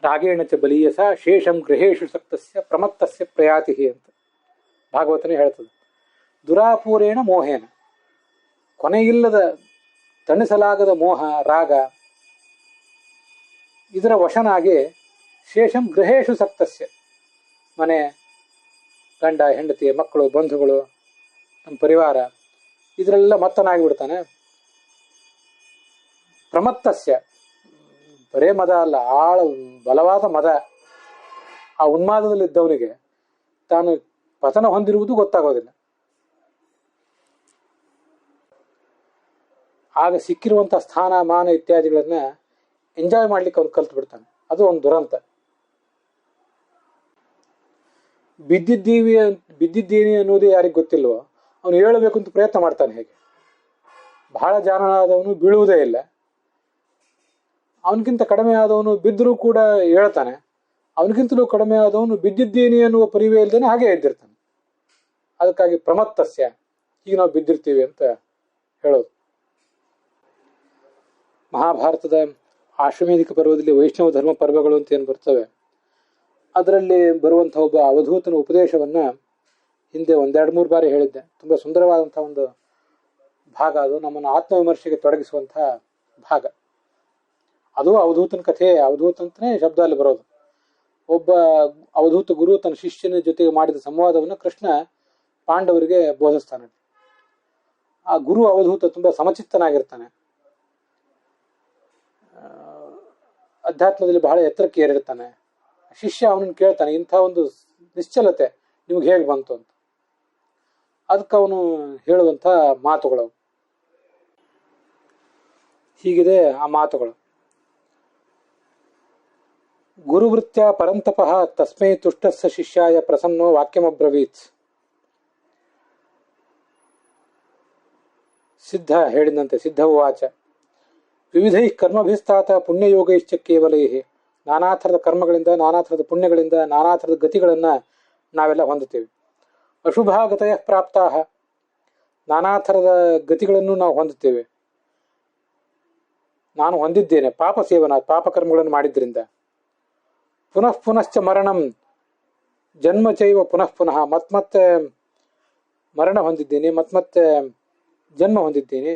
ರಾಗೇಣ ಚ ಬಲೀಯಸ ಶೇಷಂ ಗೃಹೇಶು ಸಕ್ತಸ್ಯ ಪ್ರಮತ್ತಸ್ಯ ಪ್ರಯಾತಿ ಅಂತ ಭಾಗವತನೇ ಹೇಳ್ತದೆ. ದುರಾಪೂರೇಣ ಮೋಹೇನ, ಕೊನೆಯಿಲ್ಲದ ತಣಿಸಲಾಗದ ಮೋಹ, ರಾಗ, ಇದರ ವಶನಾಗಿ ಶೇಷಂ ಗೃಹೇಶು ಸಕ್ತಸ್ಯ, ಮನೆ, ಗಂಡ, ಹೆಂಡತಿ, ಮಕ್ಕಳು, ಬಂಧುಗಳು, ನಮ್ಮ ಪರಿವಾರ, ಇದರೆಲ್ಲ ಮತ್ತನಾಗಿಬಿಡ್ತಾನೆ. ಪ್ರಮತ್ತಸ್ಯ, ಬರೇ ಮದ ಅಲ್ಲ, ಬಲವಾದ ಮದ. ಆ ಉನ್ಮಾದದಲ್ಲಿದ್ದವನಿಗೆ ತಾನು ಪತನ ಹೊಂದಿರುವುದು ಗೊತ್ತಾಗೋದಿಲ್ಲ. ಆಗ ಸಿಕ್ಕಿರುವಂಥ ಸ್ಥಾನ, ಮಾನ ಇತ್ಯಾದಿಗಳನ್ನ ಎಂಜಾಯ್ ಮಾಡ್ಲಿಕ್ಕೆ ಅವ್ನು ಕಲ್ತು ಬಿಡ್ತಾನೆ. ಅದು ಒಂದು ದುರಂತ. ಬಿದ್ದಿದ್ದೀನಿ ಅನ್ನೋದೇ ಯಾರಿಗೆ ಗೊತ್ತಿಲ್ವೋ ಅವನು ಹೇಳಬೇಕು ಅಂತ ಪ್ರಯತ್ನ ಮಾಡ್ತಾನೆ. ಹೇಗೆ ಬಹಳ ಜಾಣನಾದವನು ಬೀಳುವುದೇ ಇಲ್ಲ, ಅವನಿಗಿಂತ ಕಡಿಮೆ ಆದವನು ಬಿದ್ದರೂ ಕೂಡ ಹೇಳ್ತಾನೆ, ಅವನಿಗಿಂತಲೂ ಕಡಿಮೆ ಆದವನು ಬಿದ್ದಿದ್ದೀನಿ ಅನ್ನುವ ಪರಿವೇ ಇಲ್ದೇನೆ ಹಾಗೆ ಇದ್ದಿರ್ತಾನೆ. ಅದಕ್ಕಾಗಿ ಪ್ರಮತ್ತಸ್ಯ, ಈಗ ನಾವು ಬಿದ್ದಿರ್ತೀವಿ ಅಂತ ಹೇಳೋದು. ಮಹಾಭಾರತದ ಆಶ್ವಮೇಧಿಕ ಪರ್ವದಲ್ಲಿ ವೈಷ್ಣವ ಧರ್ಮ ಪರ್ವಗಳು ಅಂತ ಏನು ಬರ್ತವೆ, ಅದರಲ್ಲಿ ಬರುವಂಥ ಒಬ್ಬ ಅವಧೂತನ ಉಪದೇಶವನ್ನ ಹಿಂದೆ 1-2-3 ಬಾರಿ ಹೇಳಿದ್ದೆ. ತುಂಬ ಸುಂದರವಾದಂಥ ಒಂದು ಭಾಗ ಅದು. ನಮ್ಮನ್ನು ಆತ್ಮವಿಮರ್ಶೆಗೆ ತೊಡಗಿಸುವಂಥ ಭಾಗ ಅದು. ಅವಧೂತನ ಕಥೆ, ಅವಧೂತ ಅಂತಲೇ ಶಬ್ದ ಅಲ್ಲಿ ಬರೋದು. ಒಬ್ಬ ಅವಧೂತ ಗುರು ತನ್ನ ಶಿಷ್ಯನ ಜೊತೆಗೆ ಮಾಡಿದ ಸಂವಾದವನ್ನು ಕೃಷ್ಣ ಪಾಂಡವರಿಗೆ ಬೋಧಿಸ್ತಾನೆ. ಆ ಗುರು ಅವಧೂತ ತುಂಬ ಸಮಚಿತ್ತನಾಗಿರ್ತಾನೆ, ಅಧ್ಯಾತ್ಮದಲ್ಲಿ ಬಹಳ ಎತ್ತರಕ್ಕೆ ಏರಿರ್ತಾನೆ. ಶಿಷ್ಯ ಅವನನ್ನು ಕೇಳ್ತಾನೆ, ಇಂಥ ಒಂದು ನಿಶ್ಚಲತೆ ನಿಮ್ಗೆ ಹೇಗೆ ಬಂತು ಅಂತ. ಅದಕ್ಕೆ ಅವನು ಹೇಳುವಂಥ ಮಾತುಗಳು ಹೀಗಿದೆ. ಆ ಮಾತುಗಳು: ಗುರುವೃತ್ಯ ಪರಂತಪಃ ತಸ್ಮೈ ತುಷ್ಟಸ್ಸ ಶಿಷ್ಯಾಯ ಪ್ರಸನ್ನೋ ವಾಕ್ಯಮಬ್ರವೀತ್. ಸಿದ್ಧ ಹೇಳಿದಂತೆ, ಸಿದ್ಧ ಉವಾಚ: ವಿವಿಧೈ ಕರ್ಮಭಿಸ್ತಾತ ಪುಣ್ಯಯೋಗೈಶ್ಚ ಕೇವಲೈ. ನಾನಾ ಥರದ ಕರ್ಮಗಳಿಂದ, ನಾನಾ ಥರದ ಪುಣ್ಯಗಳಿಂದ, ನಾನಾ ಥರದ ಗತಿಗಳನ್ನು ನಾವೆಲ್ಲ ಹೊಂದುತ್ತೇವೆ. ಅಶುಭಾಗತಯ ಪ್ರಾಪ್ತಾ, ನಾನಾ ಥರದ ಗತಿಗಳನ್ನು ನಾವು ಹೊಂದುತ್ತೇವೆ. ನಾನು ಹೊಂದಿದ್ದೇನೆ ಪಾಪ ಸೇವನ, ಪಾಪಕರ್ಮಗಳನ್ನು ಮಾಡಿದ್ರಿಂದ. ಪುನಃ ಪುನಶ್ಚ ಮರಣಂ, ಜನ್ಮ ಚೈವ ಪುನಃ ಪುನಃ, ಮತ್ಮತ್ತೆ ಮರಣ ಹೊಂದಿದ್ದೀನಿ, ಮತ್ಮತ್ತೆ ಜನ್ಮ ಹೊಂದಿದ್ದೀನಿ.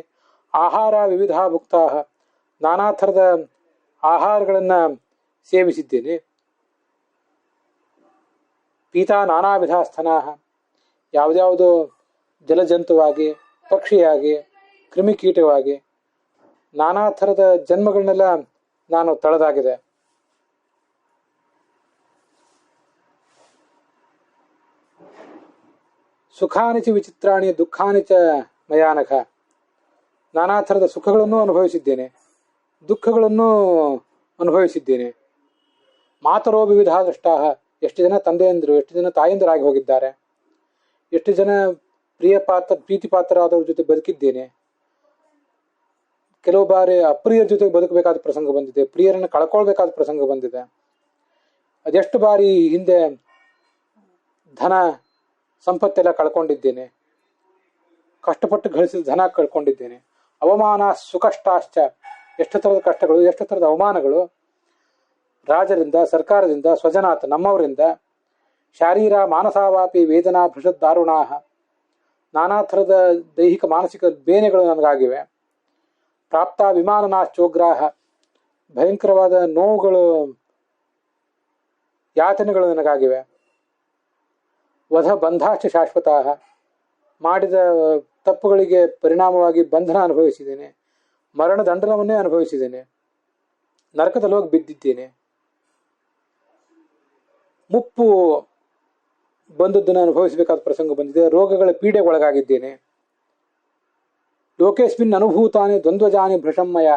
ಆಹಾರ ವಿವಿಧ ಭುಕ್ತಾ, ನಾನಾ ಥರದ ಆಹಾರಗಳನ್ನು ಸೇವಿಸಿದ್ದೇನೆ. ಪೀತಾ ನಾನಾ ವಿಧ ಸ್ತನಾಹ, ಯಾವುದ್ಯಾವುದೋ ಜಲಜಂತುವಾಗಿ, ಪಕ್ಷಿಯಾಗಿ, ಕ್ರಿಮಿಕೀಟವಾಗಿ ನಾನಾ ಥರದ ಜನ್ಮಗಳನ್ನೆಲ್ಲ ನಾನು ತಳೆದಾಗಿದೆ. ಸುಖಾನಿ ಚ ವಿಚಿತ್ರಾಣಿ ದುಃಖಾನಿ ಚ ಮಯಾನಘ, ನಾನಾ ಥರದ ಸುಖಗಳನ್ನು ಅನುಭವಿಸಿದ್ದೇನೆ, ದುಃಖಗಳನ್ನು ಅನುಭವಿಸಿದ್ದೇನೆ. ಮಾತರೋ ವಿವಿಧ ದೃಷ್ಟಾಹ, ಎಷ್ಟು ಜನ ತಂದೆಯಂದರು, ಎಷ್ಟು ಜನ ತಾಯಂದಿರಾಗಿ ಹೋಗಿದ್ದಾರೆ, ಎಷ್ಟು ಜನ ಪ್ರೀತಿ ಪಾತ್ರರಾದವ್ರ ಜೊತೆ ಬದುಕಿದ್ದೇನೆ. ಕೆಲವು ಬಾರಿ ಅಪ್ರಿಯರ ಜೊತೆಗೆ ಬದುಕಬೇಕಾದ ಪ್ರಸಂಗ ಬಂದಿದೆ, ಪ್ರಿಯರನ್ನು ಕಳ್ಕೊಳ್ಬೇಕಾದ ಪ್ರಸಂಗ ಬಂದಿದೆ. ಅದೆಷ್ಟು ಬಾರಿ ಹಿಂದೆ ಧನ ಸಂಪತ್ತೆಲ್ಲ ಕಳ್ಕೊಂಡಿದ್ದೇನೆ, ಕಷ್ಟಪಟ್ಟು ಗಳಿಸಿದ ಧನ ಕಳ್ಕೊಂಡಿದ್ದೇನೆ. ಅವಮಾನ ಸುಕಷ್ಟಾಶ್ಚ, ಎಷ್ಟು ಥರದ ಕಷ್ಟಗಳು, ಎಷ್ಟು ಥರದ ಅವಮಾನಗಳು ರಾಜರಿಂದ, ಸರ್ಕಾರದಿಂದ, ಸ್ವಜನಾತ್ ನಮ್ಮವರಿಂದ. ಶಾರೀರ ಮಾನಸಾವಾಪಿ ವೇದನಾ ಭೃಷದ್ ದಾರುಣಾಹ, ನಾನಾ ಥರದ ದೈಹಿಕ ಮಾನಸಿಕ ಬೇನೆಗಳು ನನಗಾಗಿವೆ. ಪ್ರಾಪ್ತ ವಿಮಾನನಾಶ್ಚೋಗ್ರಾಹ, ಭಯಂಕರವಾದ ನೋವುಗಳು, ಯಾತನೆಗಳು ನನಗಾಗಿವೆ. ವಧ ಬಂಧಾಶ್ಚ ಶಾಶ್ವತಾಹ, ಮಾಡಿದ ತಪ್ಪುಗಳಿಗೆ ಪರಿಣಾಮವಾಗಿ ಬಂಧನ ಅನುಭವಿಸಿದ್ದೇನೆ, ಮರಣದಂಡನವನ್ನೇ ಅನುಭವಿಸಿದ್ದೇನೆ, ನರಕದಲ್ಲಿ ಹೋಗಿ ಬಿದ್ದಿದ್ದೇನೆ. ಮುಪ್ಪು ಬಂದದ್ದನ್ನು ಅನುಭವಿಸಬೇಕಾದ ಪ್ರಸಂಗ ಬಂದಿದೆ, ರೋಗಗಳ ಪೀಡೆಗೆ ಒಳಗಾಗಿದ್ದೇನೆ. ಲೋಕೇಸ್ಮಿನ್ ಅನುಭೂತಾನಿ ದ್ವಂದ್ವಜಾನಿ ಭೃಷಮ್ಮಯ,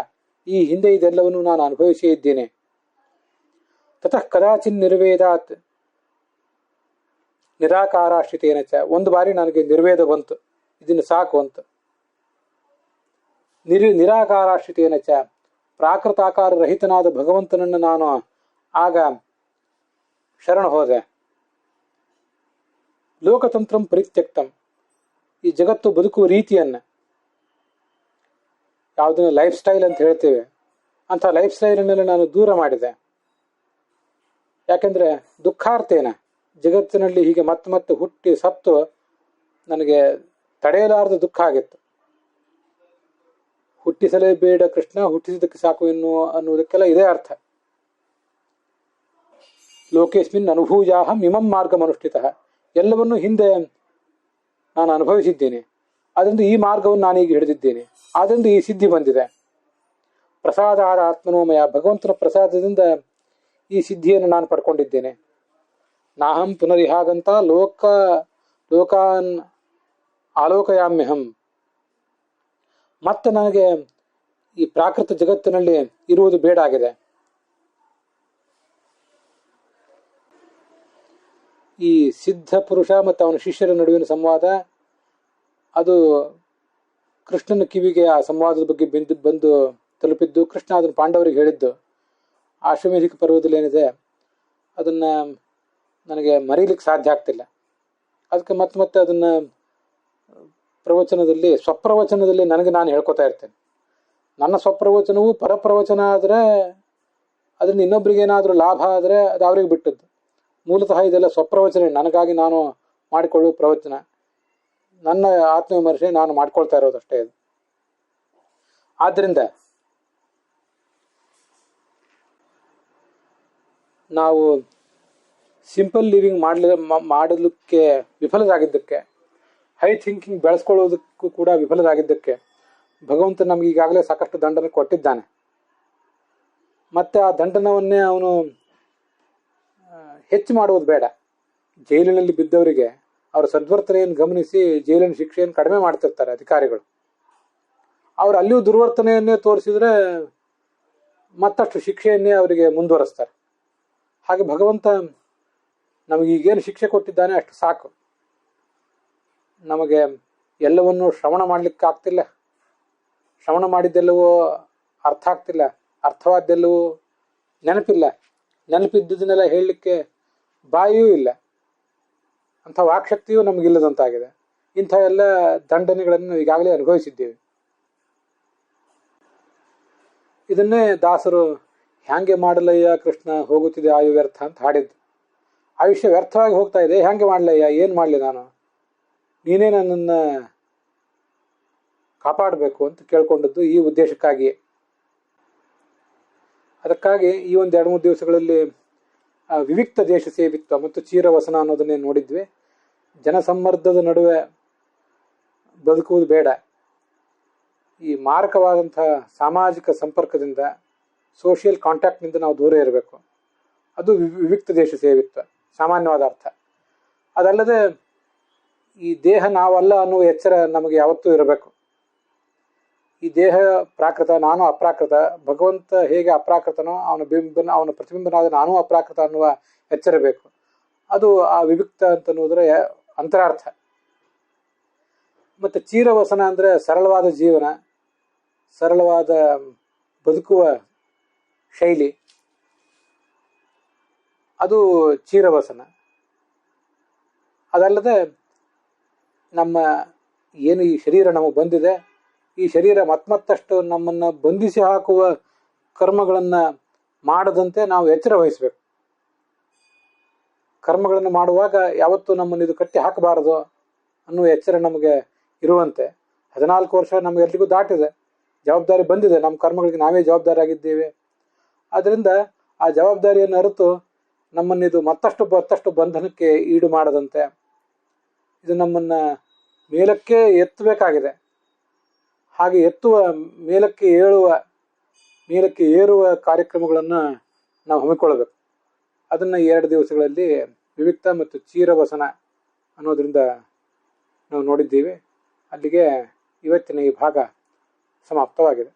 ಈ ಹಿಂದೆ ಇದೆಲ್ಲವನ್ನು ನಾನು ಅನುಭವಿಸೇ ಇದ್ದೇನೆ. ತತಃ ಕದಾಚಿನ್ ನಿರ್ವೇದಾತ್ ನಿರಾಕಾರಾಶ್ರಿತೇನ ಚ, ಒಂದು ಬಾರಿ ನನಗೆ ನಿರ್ವೇದ ಬಂತು, ಇದನ್ನು ಸಾಕು ಅಂತ. ನಿರಾಕಾರಾಶ್ರಿತೇನ ಚ, ಪ್ರಾಕೃತಾಕಾರ ರಹಿತನಾದ ಭಗವಂತನನ್ನು ನಾನು ಆಗ ಶರಣ ಹೋದೆ. ಲೋಕತಂತ್ರಂ ಪರಿತ್ಯಕ್ತಂ, ಈ ಜಗತ್ತು ಬದುಕುವ ರೀತಿಯನ್ನು, ಯಾವುದನ್ನ ಲೈಫ್ ಸ್ಟೈಲ್ ಅಂತ ಹೇಳ್ತೇವೆ, ಅಂಥ ಲೈಫ್ ಸ್ಟೈಲನ್ನೆಲ್ಲ ನಾನು ದೂರ ಮಾಡಿದೆ. ಯಾಕೆಂದ್ರೆ ದುಃಖಾರ್ಥೇನ, ಜಗತ್ತಿನಲ್ಲಿ ಹೀಗೆ ಮತ್ತೆ ಮತ್ತೆ ಹುಟ್ಟಿ ಸತ್ತು ನನಗೆ ತಡೆಯಲಾರದ ದುಃಖ ಆಗಿತ್ತು. ಹುಟ್ಟಿಸಲೇಬೇಡ ಕೃಷ್ಣ, ಹುಟ್ಟಿಸಿದಕ್ಕೆ ಸಾಕು ಅನ್ನುವುದಕ್ಕೆಲ್ಲ ಇದೇ ಅರ್ಥ. ಲೋಕೇಸ್ಮಿನ್ ಅನುಭೂಜಾಹಂ ಇಮಂ ಮಾರ್ಗಂ ಅನುಷ್ಠಿತಃ, ಎಲ್ಲವನ್ನೂ ಹಿಂದೆ ನಾನು ಅನುಭವಿಸಿದ್ದೇನೆ, ಅದರಿಂದ ಈ ಮಾರ್ಗವನ್ನು ನಾನೀಗ ಹಿಡಿದಿದ್ದೇನೆ, ಆದ್ದರಿಂದ ಈ ಸಿದ್ಧಿ ಬಂದಿದೆ. ಪ್ರಸಾದಾರ ಆತ್ಮನೋಮಯ, ಭಗವಂತನ ಪ್ರಸಾದದಿಂದ ಈ ಸಿದ್ಧಿಯನ್ನು ನಾನು ಪಡ್ಕೊಂಡಿದ್ದೇನೆ. ನಾಹಂ ಪುನರಿಹಾಗಂತ ಲೋಕಾನ್ ಆಲೋಕಯಾಮ್ಯಹಂ, ಮತ್ತೆ ನನಗೆ ಈ ಪ್ರಾಕೃತ ಜಗತ್ತಿನಲ್ಲಿ ಇರುವುದು ಬೇಡ ಆಗಿದೆ. ಈ ಸಿದ್ಧ ಪುರುಷ ಮತ್ತು ಅವನ ಶಿಷ್ಯರ ನಡುವಿನ ಸಂವಾದ, ಅದು ಕೃಷ್ಣನ ಕಿವಿಗೆ ಆ ಸಂವಾದದ ಬಗ್ಗೆ ಬಂದು ತಲುಪಿದ್ದು. ಕೃಷ್ಣ ಅದನ್ನು ಪಾಂಡವರಿಗೆ ಹೇಳಿದ್ದು. ಆಶ್ವಮೇಧಿಕ ಪರ್ವದಲ್ಲಿ ಏನಿದೆ ಅದನ್ನು ನನಗೆ ಮರೀಲಿಕ್ಕೆ ಸಾಧ್ಯ ಆಗ್ತಿಲ್ಲ. ಅದಕ್ಕೆ ಮತ್ತೆ ಅದನ್ನು ಪ್ರವಚನದಲ್ಲಿ, ಸ್ವಪ್ರವಚನದಲ್ಲಿ ನನಗೆ ನಾನು ಹೇಳ್ಕೊತಾ ಇರ್ತೇನೆ. ನನ್ನ ಸ್ವಪ್ರವಚನವು ಪರಪ್ರವಚನ ಆದರೆ, ಅದರಿಂದ ಇನ್ನೊಬ್ರಿಗೇನಾದರೂ ಲಾಭ ಆದರೆ ಅದು ಅವ್ರಿಗೆ ಬಿಟ್ಟದ್ದು. ಮೂಲತಃ ಇದೆಲ್ಲ ಸ್ವಪ್ರವಚನ, ನನಗಾಗಿ ನಾನು ಮಾಡಿಕೊಳ್ಳುವ ಪ್ರವಚನ, ನನ್ನ ಆತ್ಮವಿಮರ್ಶೆ ನಾನು ಮಾಡ್ಕೊಳ್ತಾ ಇರೋದಷ್ಟೇ ಇದು. ಆದ್ದರಿಂದ ನಾವು ಸಿಂಪಲ್ ಲಿವಿಂಗ್ ಮಾಡಲಿಕ್ಕೆ ವಿಫಲರಾಗಿದ್ದಕ್ಕೆ, ಹೈ ಥಿಂಕಿಂಗ್ ಬೆಳೆಸ್ಕೊಳ್ಳೋದಕ್ಕೂ ಕೂಡ ವಿಫಲರಾಗಿದ್ದಕ್ಕೆ ಭಗವಂತ ನಮ್ಗೆ ಈಗಾಗಲೇ ಸಾಕಷ್ಟು ದಂಡನೆ ಕೊಟ್ಟಿದ್ದಾನೆ. ಮತ್ತೆ ಆ ದಂಡನವನ್ನೇ ಅವನು ಹೆಚ್ಚು ಮಾಡುವುದು ಬೇಡ. ಜೈಲಿನಲ್ಲಿ ಬಿದ್ದವರಿಗೆ ಅವರ ಸದ್ವರ್ತನೆಯನ್ನು ಗಮನಿಸಿ ಜೈಲಿನ ಶಿಕ್ಷೆಯನ್ನು ಕಡಿಮೆ ಮಾಡ್ತಿರ್ತಾರೆ ಅಧಿಕಾರಿಗಳು. ಅವರು ಅಲ್ಲಿಯೂ ದುರ್ವರ್ತನೆಯನ್ನೇ ತೋರಿಸಿದ್ರೆ ಮತ್ತಷ್ಟು ಶಿಕ್ಷೆಯನ್ನೇ ಅವರಿಗೆ ಮುಂದುವರಿಸ್ತಾರೆ. ಹಾಗೆ ಭಗವಂತ ನಮಗೀಗೇನು ಶಿಕ್ಷೆ ಕೊಟ್ಟಿದ್ದಾನೆ ಅಷ್ಟು ಸಾಕು. ನಮಗೆ ಎಲ್ಲವನ್ನೂ ಶ್ರವಣ ಮಾಡಲಿಕ್ಕೆ ಆಗ್ತಿಲ್ಲ, ಶ್ರವಣ ಮಾಡಿದ್ದೆಲ್ಲವೂ ಅರ್ಥ ಆಗ್ತಿಲ್ಲ, ಅರ್ಥವಾದ್ದೆಲ್ಲವೂ ನೆನಪಿಲ್ಲ, ನೆನಪಿದ್ದುದನ್ನೆಲ್ಲ ಹೇಳಲಿಕ್ಕೆ ಬಾಯಿಯೂ ಇಲ್ಲ, ಅಂಥ ವಾಕ್ಶಕ್ತಿಯೂ ನಮಗಿಲ್ಲದಂತಾಗಿದೆ. ಇಂಥ ಎಲ್ಲ ದಂಡನೆಗಳನ್ನು ಈಗಾಗಲೇ ಅನುಭವಿಸಿದ್ದೇವೆ. ಇದನ್ನೇ ದಾಸರು ಹ್ಯಾಂಗೆ ಮಾಡಲಯ್ಯ ಕೃಷ್ಣ ಹೋಗುತ್ತಿದೆ ಆಯು ವ್ಯರ್ಥ ಅಂತ ಹಾಡಿದ್ದು. ಆಯುಷ್ಯ ವ್ಯರ್ಥವಾಗಿ ಹೋಗ್ತಾ ಇದೆ, ಹ್ಯಾಂಗೆ ಮಾಡಲಯ್ಯ, ಏನು ಮಾಡಲಿ ನಾನು, ನೀನೇ ನನ್ನನ್ನು ಕಾಪಾಡಬೇಕು ಅಂತ ಕೇಳ್ಕೊಂಡದ್ದು ಈ ಉದ್ದೇಶಕ್ಕಾಗಿಯೇ. ಅದಕ್ಕಾಗಿ ಈ ಒಂದು 2-3 ದಿವಸಗಳಲ್ಲಿ ವಿವಿಕ್ತ ದೇಶ ಸೇವಿತ್ವ ಮತ್ತು ಚೀರವಸನ ಅನ್ನೋದನ್ನೇ ನೋಡಿದ್ವಿ. ಜನಸಮ್ಮರ್ದದ ನಡುವೆ ಬದುಕುವುದು ಬೇಡ. ಈ ಮಾರಕವಾದಂಥ ಸಾಮಾಜಿಕ ಸಂಪರ್ಕದಿಂದ, ಸೋಷಿಯಲ್ ಕಾಂಟ್ಯಾಕ್ಟ್ನಿಂದ ನಾವು ದೂರ ಇರಬೇಕು. ಅದು ವಿವಿಕ್ತ ದೇಶ ಸೇವಿತ್ವ ಸಾಮಾನ್ಯವಾದ ಅರ್ಥ. ಅದಲ್ಲದೆ ಈ ದೇಹ ನಾವಲ್ಲ ಅನ್ನುವ ಎಚ್ಚರ ನಮಗೆ ಯಾವತ್ತೂ ಇರಬೇಕು. ಈ ದೇಹ ಪ್ರಾಕೃತ, ನಾನು ಅಪ್ರಾಕೃತ. ಭಗವಂತ ಹೇಗೆ ಅಪ್ರಾಕೃತನೋ ಅವನ ಪ್ರತಿಬಿಂಬನಾದ ನಾನು ಅಪ್ರಾಕೃತ ಅನ್ನುವ ಎಚ್ಚರ ಬೇಕು. ಅದು ಆ ವಿವಿಕ್ತ ಅಂತನ್ನುವುದರ ಅಂತರಾರ್ಥ. ಮತ್ತು ಚೀರವಸನ ಅಂದರೆ ಸರಳವಾದ ಜೀವನ, ಸರಳವಾದ ಬದುಕುವ ಶೈಲಿ, ಅದು ಚೀರವಸನ. ಅದಲ್ಲದೆ ನಮ್ಮ ಏನು ಈ ಶರೀರ ನಮಗೆ ಬಂದಿದೆ, ಈ ಶರೀರ ಮತ್ತಷ್ಟು ನಮ್ಮನ್ನು ಬಂಧಿಸಿ ಹಾಕುವ ಕರ್ಮಗಳನ್ನು ಮಾಡದಂತೆ ನಾವು ಎಚ್ಚರ ವಹಿಸಬೇಕು. ಕರ್ಮಗಳನ್ನು ಮಾಡುವಾಗ ಯಾವತ್ತೂ ನಮ್ಮನ್ನು ಇದು ಕಟ್ಟಿ ಹಾಕಬಾರದು ಅನ್ನುವ ಎಚ್ಚರ ನಮಗೆ ಇರುವಂತೆ. 14 ವರ್ಷ ನಮಗೆಲ್ರಿಗೂ ದಾಟಿದೆ, ಜವಾಬ್ದಾರಿ ಬಂದಿದೆ, ನಮ್ಮ ಕರ್ಮಗಳಿಗೆ ನಾವೇ ಜವಾಬ್ದಾರಿ ಆಗಿದ್ದೇವೆ. ಆದ್ದರಿಂದ ಆ ಜವಾಬ್ದಾರಿಯನ್ನು ಅರಿತು ನಮ್ಮನ್ನು ಇದು ಮತ್ತಷ್ಟು ಬಂಧನಕ್ಕೆ ಈಡು ಮಾಡದಂತೆ, ಇದು ನಮ್ಮನ್ನು ಮೇಲಕ್ಕೆ ಎತ್ತಬೇಕಾಗಿದೆ. ಹಾಗೆ ಮೇಲಕ್ಕೆ ಏರುವ ಕಾರ್ಯಕ್ರಮಗಳನ್ನು ನಾವು ಹಮ್ಮಿಕೊಳ್ಳಬೇಕು. ಅದನ್ನು 2 ದಿವಸಗಳಲ್ಲಿ ವಿವಿಕ್ತ ಮತ್ತು ಚೀರವಸನ ಅನ್ನೋದರಿಂದ ನಾವು ನೋಡಿದ್ದೀವಿ. ಅಲ್ಲಿಗೆ ಇವತ್ತಿನ ಈ ಭಾಗ ಸಮಾಪ್ತವಾಗಿದೆ.